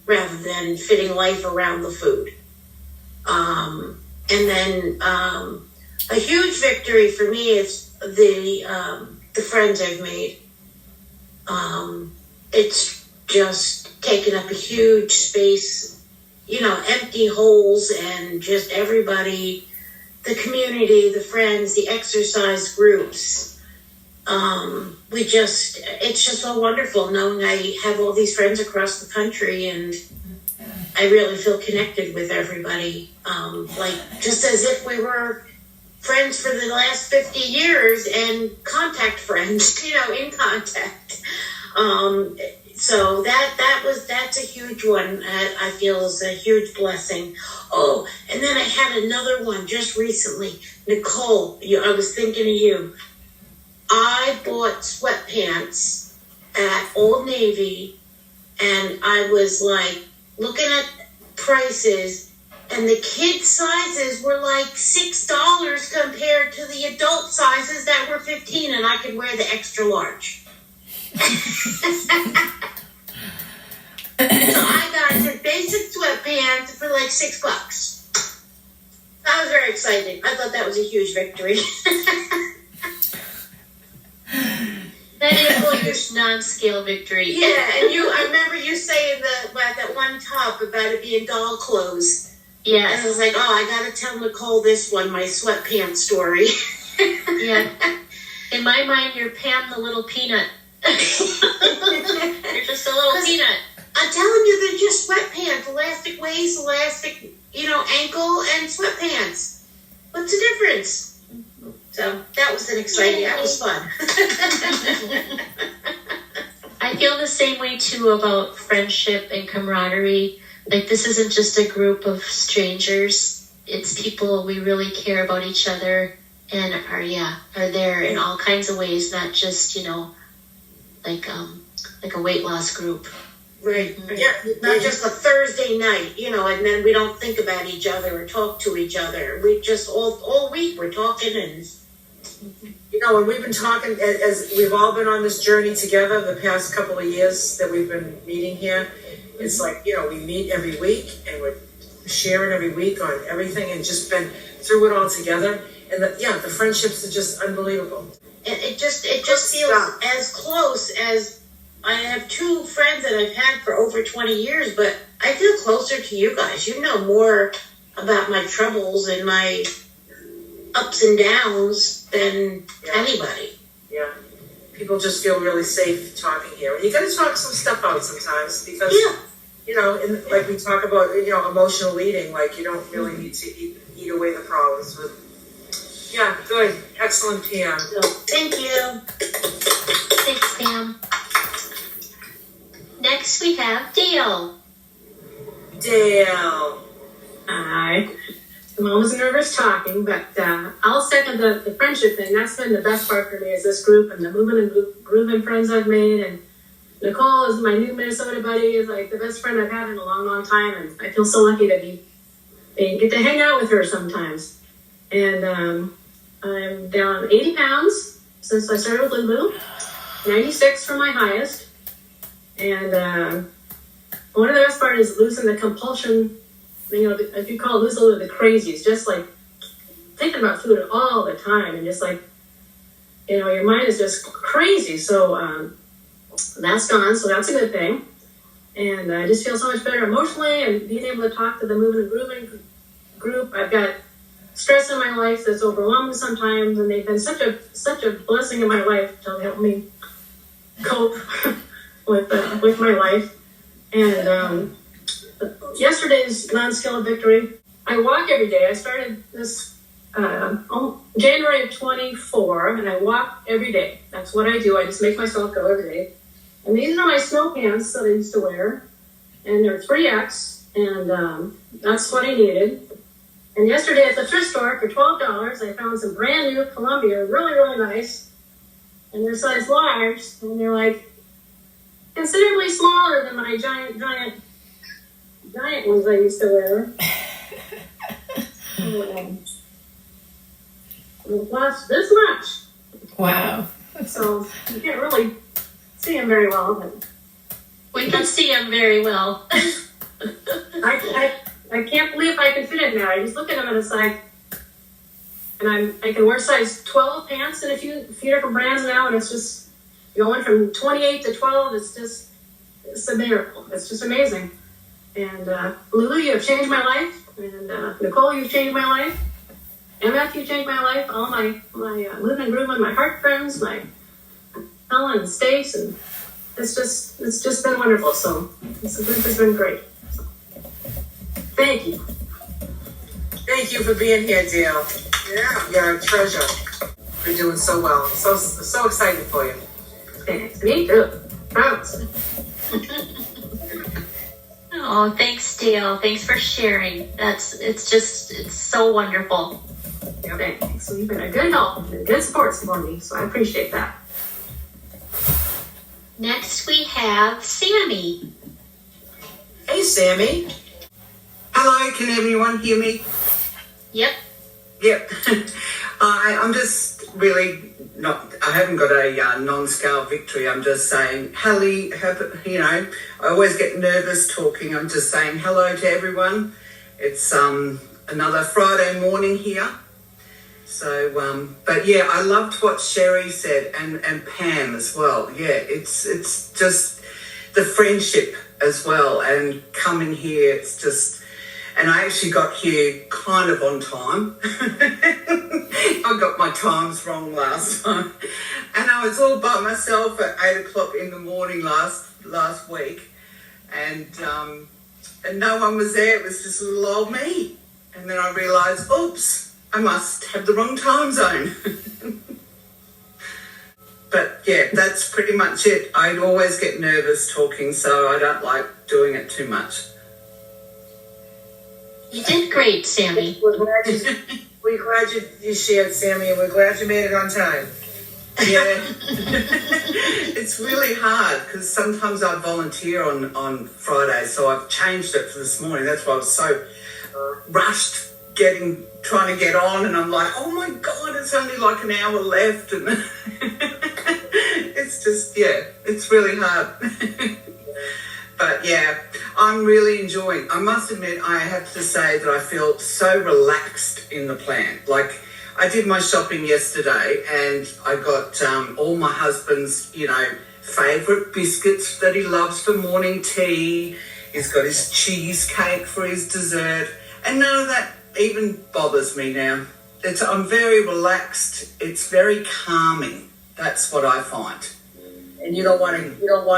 rather than fitting life around the food. And then a huge victory for me is the friends I've made. It's just taken up a huge space, empty holes, and just everybody, the community, the friends, the exercise groups. It's just so wonderful knowing I have all these friends across the country, and I really feel connected with everybody. Just as if we were friends for the last 50 years and contact friends, in contact. So that's a huge one. I feel is a huge blessing. Oh, and then I had another one just recently. Nicole, I was thinking of you. I bought sweatpants at Old Navy, and I was like looking at prices, and the kid sizes were like $6 compared to the adult sizes that were $15, and I could wear the extra large. So I got the basic sweatpants for like $6. I was very excited. I thought that was a huge victory. That is a huge non-scale victory. Yeah, and I remember you saying that one top about it being doll clothes. Yeah. And I was like, oh, I gotta tell Nicole this one, my sweatpants story. Yeah. In my mind, you're Pam the little peanut. You're just a little peanut. I'm telling you, they're just sweatpants. Elastic waist, elastic, ankle, and sweatpants. What's the difference? So that was an exciting, that was fun. I feel the same way too about friendship and camaraderie. Like, this isn't just a group of strangers. It's people we really care about each other and are there in all kinds of ways, not just, like a weight loss group. Right. Yeah, not just a Thursday night, and then we don't think about each other or talk to each other. We just all week we're talking, and and we've been talking, as we've all been on this journey together the past couple of years that we've been meeting here. It's like, we meet every week and we're sharing every week on everything and just been through it all together. And the friendships are just unbelievable. it just feels as close as I have two friends that I've had for over 20 years, but I feel closer to you guys. You know more about my troubles and my ups and downs than anybody. Yeah. People just feel really safe talking here. And you got to talk some stuff out sometimes because, like we talk about, emotional eating, like you don't really need to eat away the problems with. Yeah, good. Excellent, Pam. So, thank you. Thanks, Pam. Next we have Dale. Dale. Hi. I'm always nervous talking, but I'll second the friendship thing. That's been the best part for me is this group and the movement and grooving friends I've made. And Nicole is my new Minnesota buddy, is like the best friend I've had in a long, long time. And I feel so lucky to get to hang out with her sometimes. And I'm down 80 pounds since I started with Lulu, 96 for my highest. And one of the best part is losing the compulsion. If you call it losing the crazies, just like thinking about food all the time and just like your mind is just crazy. So that's gone, so that's a good thing. And I just feel so much better emotionally, and being able to talk to the moving and grooving group. I've got stress in my life that's overwhelming sometimes, and they've been such a blessing in my life to help me cope with my life. And yesterday's non-scale victory, I walk every day. I started this January of 24, and I walk every day. That's what I do. I just make myself go every day. And these are my snow pants that I used to wear, and they're 3X, and that's what I needed. And yesterday at the thrift store for $12, I found some brand new Columbia, really, really nice, and they're size large, and they're like considerably smaller than my giant ones I used to wear. Lost this much. Wow. So you can't really see them very well, but We can see him very well. I can't believe I can fit in there. I just look at them and it's like, and I can wear size 12 pants in a few different brands now, and it's just going from 28 to 12. It's a miracle. It's just amazing. And Lulu, you have changed my life, and Nicole, you've changed my life. Emma, you've changed my life. All my moving and grooving, my heart friends, my Helen and Stace, and it's just been wonderful. So this group has been great. So, thank you. Thank you for being here, Dale. Yeah, you're a treasure. You're doing so well. So excited for you. Thanks. Me too. Promise. Oh, thanks, Dale. Thanks for sharing. It's so wonderful. Yeah, thanks. So you've been a good help and good support for me, so I appreciate that. Next we have Sammy. Hey, Sammy. Hello, can everyone hear me? Yep. Yep. I'm just really I haven't got a non-scale victory. I'm just saying, I always get nervous talking. I'm just saying hello to everyone. It's another Friday morning here. So, but yeah, I loved what Sherry said and Pam as well. Yeah, it's just the friendship as well, and coming here, it's just, and I actually got here kind of on time. I got my times wrong last time, and I was all by myself at 8:00 in the morning last week, and no one was there. It was just little old me, and then I realised, oops, I must have the wrong time zone. But yeah, that's pretty much it. I always get nervous talking, so I don't like doing it too much. You did great, Sammy. We're glad you shared, Sammy, and we're glad you made it on time. Yeah. It's really hard because sometimes I volunteer on Fridays, so I've changed it for this morning. That's why I was so rushed trying to get on, and I'm like, oh my God, it's only like an hour left, and it's just, yeah, it's really hard. But yeah, I'm really enjoying. I must admit, I have to say that I feel so relaxed in the plant. Like, I did my shopping yesterday, and I got all my husband's, favourite biscuits that he loves for morning tea. He's got his cheesecake for his dessert, and none of that even bothers me now. I'm very relaxed. It's very calming. That's what I find. And you don't want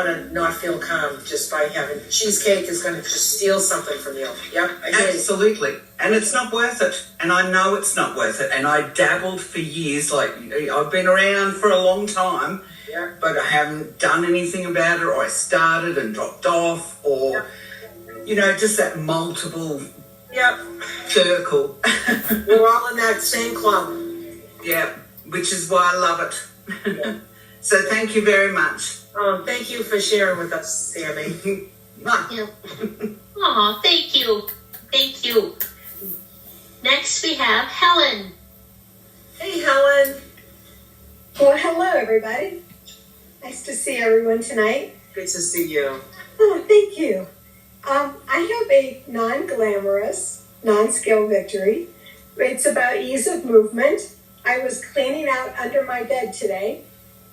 to not feel calm just by having cheesecake is going to just steal something from you. Yep, I get it. Absolutely. And it's not worth it. And I know it's not worth it. And I dabbled for years. Like, I've been around for a long time, Yeah. but I haven't done anything about it, or I started and dropped off, or, just that multiple Yep. circle. We're all in that same club. Yeah, which is why I love it. So thank you very much. Oh, thank you for sharing with us, Sammy. Yep. Aw, thank you. Thank you. Next we have Helen. Hey, Helen. Well, hello, everybody. Nice to see everyone tonight. Good to see you. Oh, thank you. I have a non-glamorous, non-scale victory. It's about ease of movement. I was cleaning out under my bed today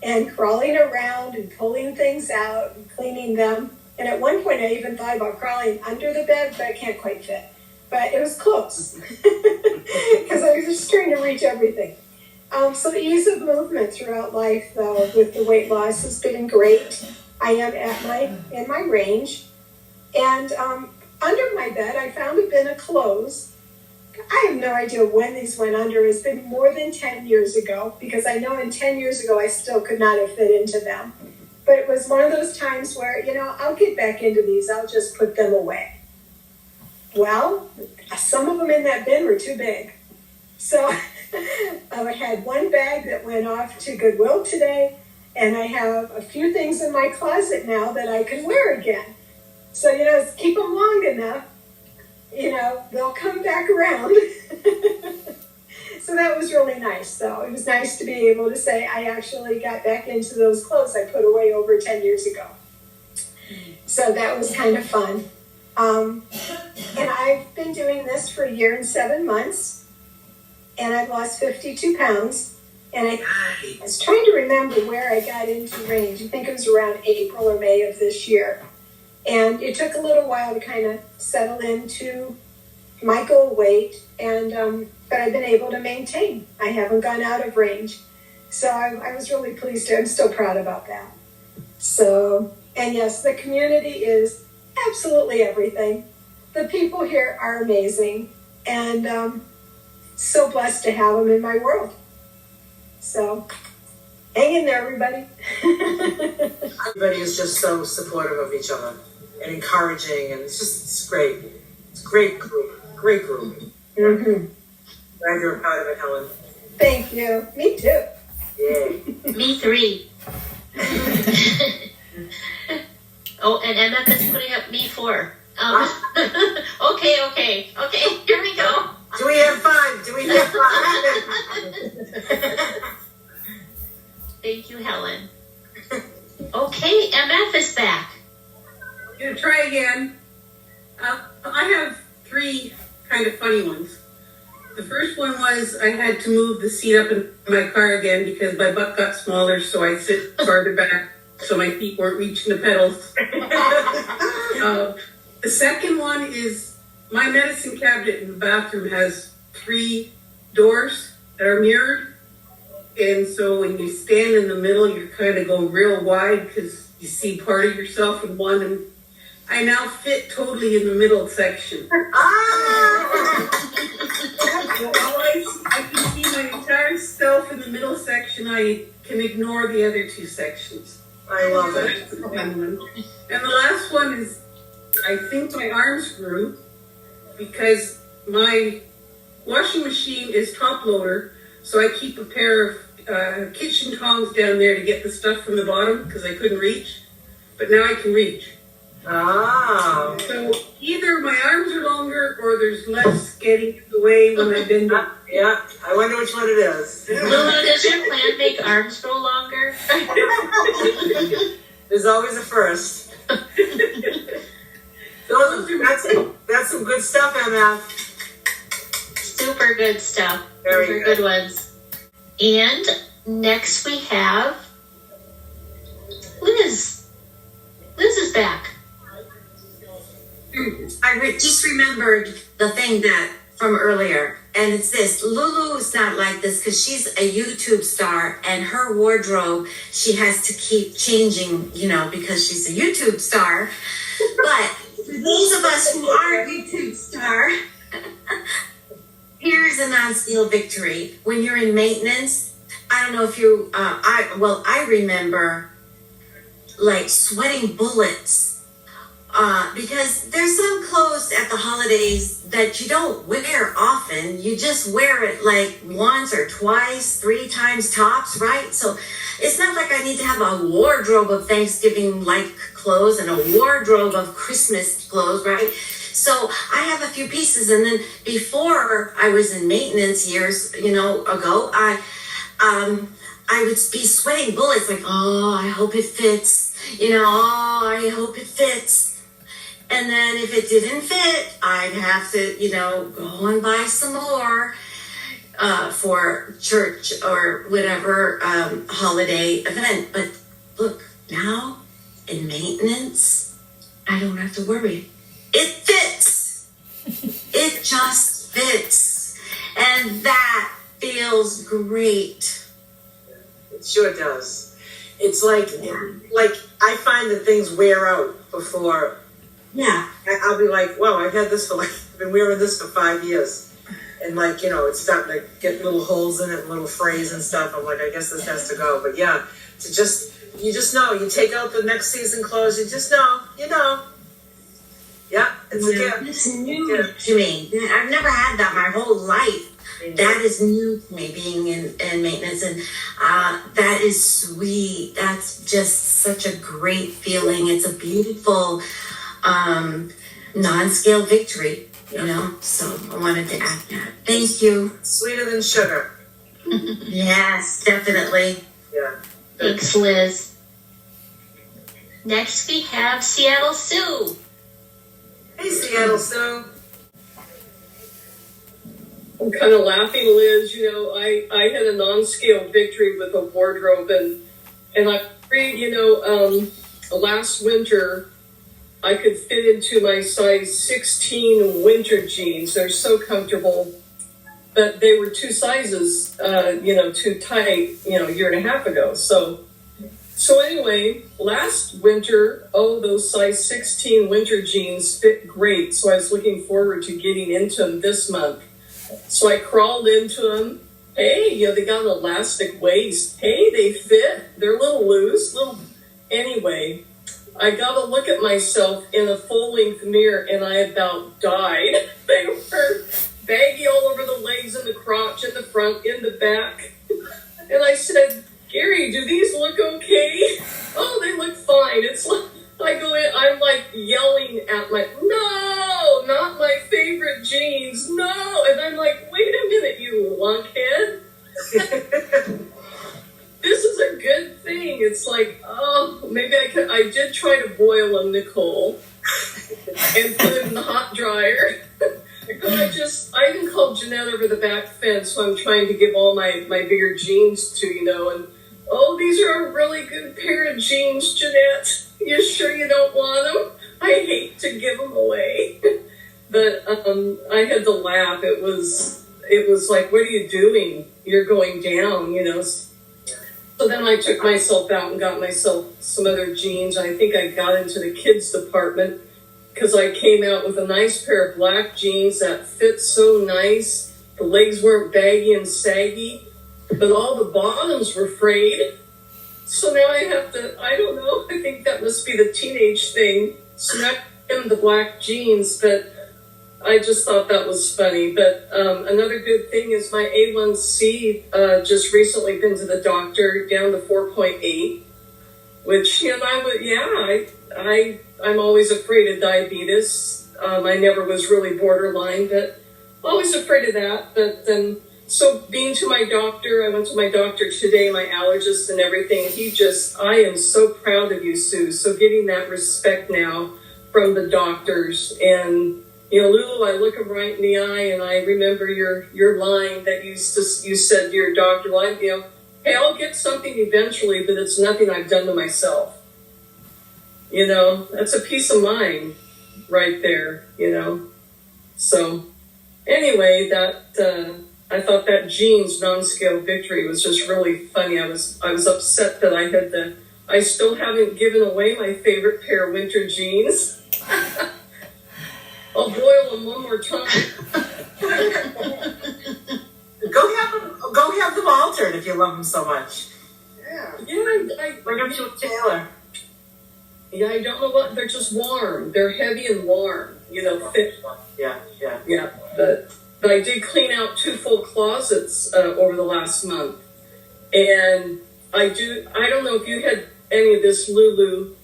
and crawling around and pulling things out and cleaning them. And at one point I even thought about crawling under the bed, but I can't quite fit. But it was close because I was just trying to reach everything. So ease of movement throughout life, though, with the weight loss has been great. I am in my range. And under my bed, I found a bin of clothes. I have no idea when these went under. It's been more than 10 years ago, because I know in 10 years ago I still could not have fit into them. But it was one of those times where, I'll get back into these. I'll just put them away. Well, some of them in that bin were too big. So I had one bag that went off to Goodwill today, and I have a few things in my closet now that I can wear again. So, keep them long enough, they'll come back around. So that was really nice. So it was nice to be able to say I actually got back into those clothes I put away over 10 years ago. So that was kind of fun. And I've been doing this for 1 year and 7 months. And I've lost 52 pounds. And I was trying to remember where I got into range. I think it was around April or May of this year. And it took a little while to kind of settle into my goal weight. And but I've been able to maintain. I haven't gone out of range. So I was really pleased. I'm still proud about that. So, and yes, the community is absolutely everything. The people here are amazing. And so blessed to have them in my world. So, hang in there, everybody. Everybody is just so supportive of each other and encouraging, and it's great. It's a great group. Mm-hmm. Glad you're proud of it, Helen. Thank you. Me too. Yeah. Me 3. Oh, and MF is putting up me 4. Okay, here we go. Do we have 5? Thank you, Helen. Okay, MF is back. I'm gonna try again. I have 3 kind of funny ones. The first one was I had to move the seat up in my car again because my butt got smaller, so I sit farther back so my feet weren't reaching the pedals. The second one is my medicine cabinet in the bathroom has 3 doors that are mirrored. And so when you stand in the middle, you kind of go real wide because you see part of yourself in one. And I now fit totally in the middle section. I can see my entire self in the middle section. I can ignore the other 2 sections. I love it. And the last one is, I think my arms grew because my washing machine is top loader, so I keep a pair of kitchen tongs down there to get the stuff from the bottom because I couldn't reach, but now I can reach. Ah. So either my arms are longer or there's less getting in the way when I bend up. Yeah, I wonder which one it is. Lulu, does your plan make arms grow longer? There's always a first. That's some good stuff, MF. Super good stuff. Very Those are good ones. And next we have Liz. Liz is back. I just remembered the thing that from earlier, and it's this. Lulu's not like this because she's a YouTube star, and her wardrobe she has to keep changing, because she's a YouTube star. But for those of us who aren't YouTube star, here's a non-steel victory. When you're in maintenance, I don't know if you, I remember like sweating bullets. Because there's some clothes at the holidays that you don't wear often. You just wear it like once or twice, 3 times tops, right? So it's not like I need to have a wardrobe of Thanksgiving-like clothes and a wardrobe of Christmas clothes, right? So I have a few pieces. And then before I was in maintenance years, ago, I would be sweating bullets like, oh, I hope it fits. I hope it fits. And then if it didn't fit, I'd have to, go and buy some more. for church or whatever holiday event. But look, now in maintenance, I don't have to worry. It fits. It just fits. And that feels great. It sure does. It's like I find that things wear out before. Yeah. I'll be like, wow, I've had this I've been wearing this for 5 years. And like, it's starting to get little holes in it, and little frays and stuff. I'm like, I guess this has to go. But yeah, you just know, you take out the next season clothes, you just know, Yeah, it's a gift. It's new to me. I've never had that my whole life. That is new to me, being in maintenance, and that is sweet. That's just such a great feeling. It's a beautiful non-scale victory, so I wanted to add that. Thank you. Sweeter than sugar. Yes, definitely. Yeah. Thanks, Liz. Next we have Seattle Sue. Hey, Seattle Sue. I'm kind of laughing, Liz. I had a non-scale victory with a wardrobe, and I agreed, last winter I could fit into my size 16 winter jeans. They're so comfortable, but they were two sizes, too tight, a year and a half ago. So anyway, last winter, those size 16 winter jeans fit great. So I was looking forward to getting into them this month. So I crawled into them. Hey, they got an elastic waist. Hey, they fit. They're a little loose. Anyway, I got to look at myself in a full-length mirror, and I about died. They were baggy all over the legs and the crotch, in the front, in the back. And I said, Gary, do these look okay? Oh, they look fine. It's like, I go in, I'm like yelling at no, not my favorite jeans, no. And I'm like, wait a minute, you lunkhead. This is a good thing. It's like, maybe I did try to boil them, Nicole, and put it in the hot dryer. I even called Jeanette over the back fence, so I'm trying to give all my bigger jeans to, and these are a really good pair of jeans, Jeanette. You sure you don't want them? I hate to give them away. But I had to laugh. It was like, what are you doing? You're going down, So then I took myself out and got myself some other jeans. I think I got into the kids department because I came out with a nice pair of black jeans that fit so nice. The legs weren't baggy and saggy, but all the bottoms were frayed. So now I have to, I don't know, I think that must be the teenage thing. So now I'm the black jeans, but I just thought that was funny. But another good thing is my A1C just recently been to the doctor, down to 4.8, which, I'm always afraid of diabetes. I never was really borderline, but always afraid of that. But then, so being to my doctor, I went to my doctor today, my allergist and everything. I am so proud of you, Sue. So getting that respect now from the doctors. And, Lulu, I look him right in the eye, and I remember your line that you said to your doctor, hey, I'll get something eventually, but it's nothing I've done to myself. That's a peace of mind right there, So anyway, I thought that jeans non-scale victory was just really funny. I was upset that I still haven't given away my favorite pair of winter jeans. I'll boil them one more time. Go have them altered if you love them so much. Yeah, bring them to a tailor. Yeah, I don't know what, they're just warm. They're heavy and warm, fit. Yeah. Yeah, but I did clean out 2 full closets over the last month. And I don't know if you had any of this, Lulu.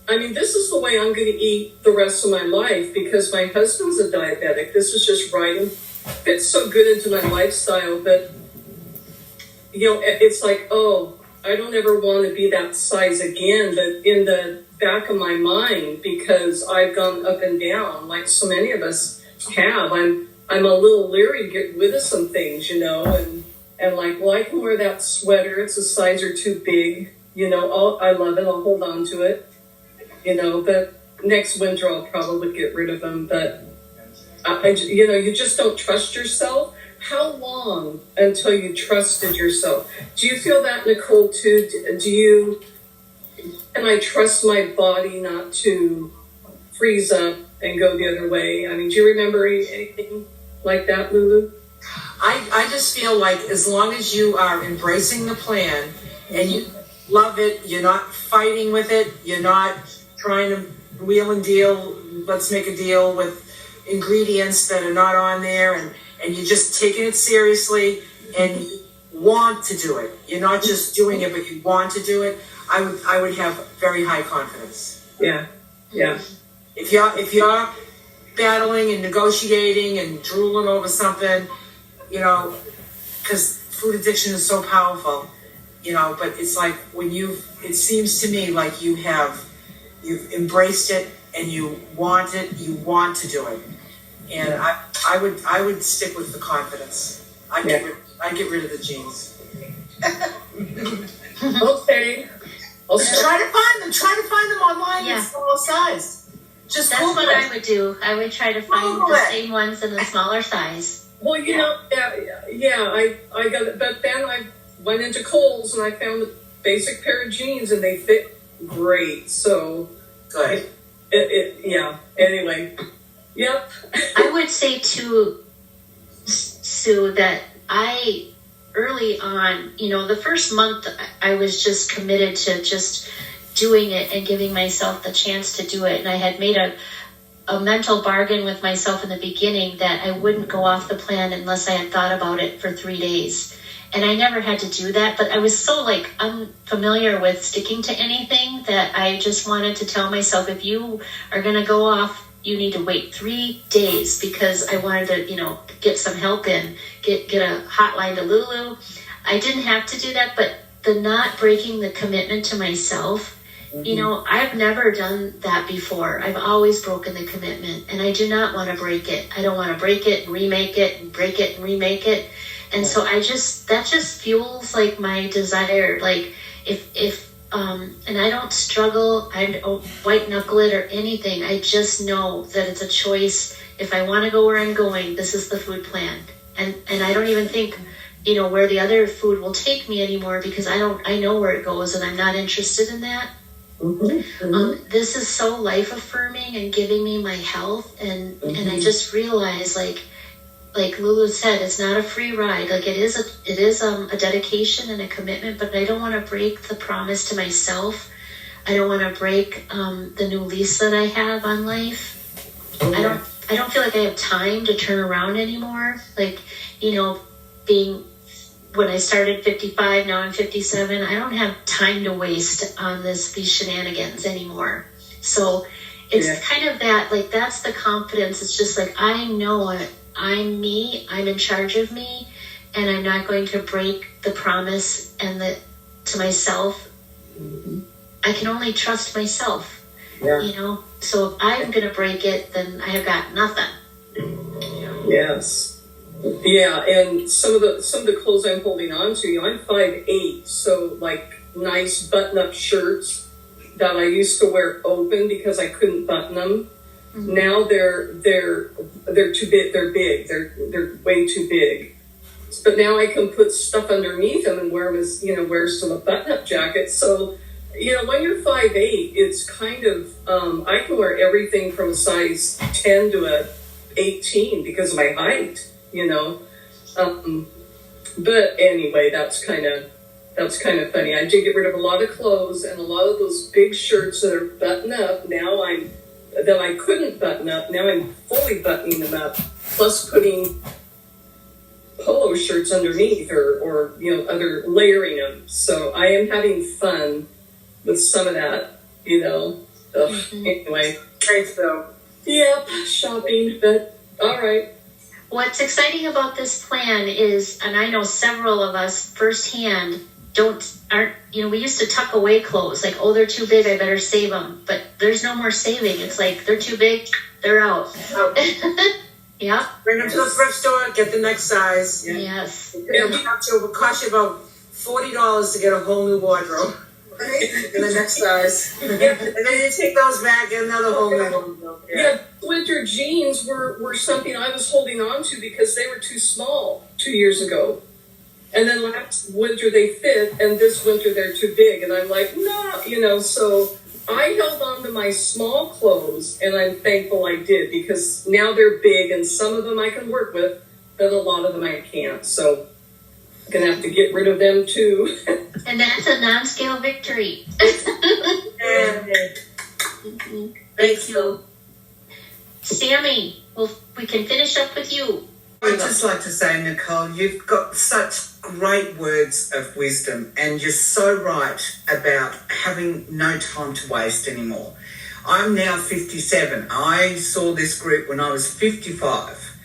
I mean, this is the way I'm going to eat the rest of my life because my husband's a diabetic. This is just right and fits so good into my lifestyle. But, it's like, I don't ever want to be that size again. But in the back of my mind, because I've gone up and down like so many of us have, I'm a little leery to get rid of some things, you know, and like, well, I can wear that sweater. It's a size or two big, you know. I love it. I'll hold on to it, you know. But next winter, I'll probably get rid of them. But you know, you just don't trust yourself. How long until you trusted yourself? Do you feel that, Nicole, too? Can I trust my body not to freeze up and go the other way? I mean, do you remember anything like that, Lulu? I just feel like as long as you are embracing the plan and you love it, you're not fighting with it, you're not trying to wheel and deal, let's make a deal with ingredients that are not on there, and you're just taking it seriously and you want to do it. You're not just doing it, but you want to do it. I would have very high confidence. Yeah. If you're battling and negotiating and drooling over something, you know, because food addiction is so powerful, you know, but it's like it seems to me like you've embraced it and you want to do it. And I would stick with the confidence. I'd get rid of the jeans. Okay. Try to find them online in small size. That's what I would do. I would try to find the same ones in the smaller size. Well, you know, I got it, but then I went into Kohl's and I found a basic pair of jeans and they fit great. So good. Anyway, yep. I would say too, Sue, that early on, you know, the first month I was just committed to just doing it and giving myself the chance to do it. And I had made a mental bargain with myself in the beginning that I wouldn't go off the plan unless I had thought about it for 3 days. And I never had to do that, but I was so unfamiliar with sticking to anything that I just wanted to tell myself, if you are going to go off, you need to wait 3 days, because I wanted to, you know, get some help in, get a hotline to Lulu. I didn't have to do that, but the not breaking the commitment to myself, you know, I've never done that before. I've always broken the commitment, and I do not want to break it. I don't want to break it and remake it and break it and remake it. And so that just fuels like my desire. Like if and I don't struggle, I don't white knuckle it or anything. I just know that it's a choice. If I want to go where I'm going, this is the food plan. And I don't even think, you know, where the other food will take me anymore, because I know where it goes, and I'm not interested in that. This is so life affirming and giving me my health, and I just realized, like Lulu said, it's not a free ride. Like it is a dedication and a commitment, but I don't want to break the promise to myself. I don't want to break the new lease that I have on life. I don't feel like I have time to turn around anymore. Like, you know, when I started 55, now I'm 57, I don't have time to waste on these shenanigans anymore. So it's kind of that, like, that's the confidence. It's just like, I know I'm me, I'm in charge of me, and I'm not going to break the promise to myself. I can only trust myself, you know? So if I'm going to break it, then I have got nothing. Yes. Yeah, and some of the clothes I'm holding on to, you know, I'm 5'8", so like nice button-up shirts that I used to wear open because I couldn't button them. Now they're too big. They're big. They're way too big. But now I can put stuff underneath them and wear them as, you know, wear some button-up jackets. So, you know, when you're 5'8", it's kind of I can wear everything from a size 10 to a 18 because of my height. You know, but anyway, that's kind of funny. I did get rid of a lot of clothes and a lot of those big shirts that are buttoned up. Now that I couldn't button up. Now I'm fully buttoning them up, plus putting polo shirts underneath or you know, other layering them. So I am having fun with some of that. You know. Anyway, Great though. Yep, shopping. But all right. What's exciting about this plan is, and I know several of us firsthand aren't, you know, we used to tuck away clothes like, oh, they're too big, I better save them. But there's no more saving. It's like, they're too big, they're out. Yep. Bring them to the thrift store, get the next size. Yes. It'll cost you about $40 to get a whole new wardrobe. Right? In the next size. And then you take those back, get another whole new wardrobe. Yeah, winter jeans were something I was holding on to because they were too small 2 years ago. And then last winter they fit, and this winter they're too big. And I'm like, no, so I held on to my small clothes, and I'm thankful I did because now they're big, and some of them I can work with, but a lot of them I can't. So I'm going to have to get rid of them too. And that's a non-scale victory. Thank you. Sammy, well, we can finish up with you. I'd just like to say, Nicole, you've got such great words of wisdom, and you're so right about having no time to waste anymore. I'm now 57. I saw this group when I was 55,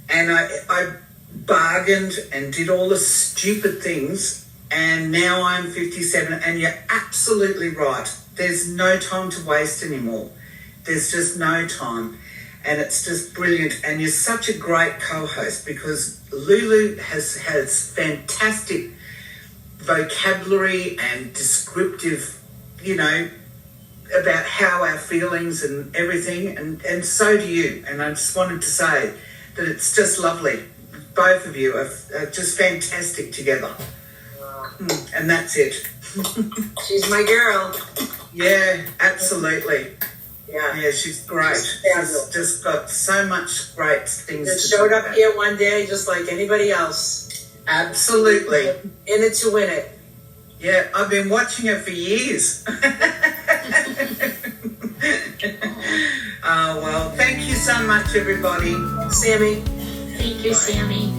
and I bargained and did all the stupid things, and now I'm 57, and you're absolutely right. There's no time to waste anymore. There's just no time. And it's just brilliant. And you're such a great co-host because Lulu has fantastic vocabulary and descriptive, about how our feelings and everything. And so do you. And I just wanted to say that it's just lovely. Both of you are just fantastic together. And that's it. She's my girl. Yeah, absolutely. Yeah, she's great. She's just got so much great things just to showed talk up about. here one day just like anybody else. Absolutely. In it to win it. Yeah, I've been watching her for years. Oh, well, thank you so much, everybody. Sammy. Thank you, Sammy.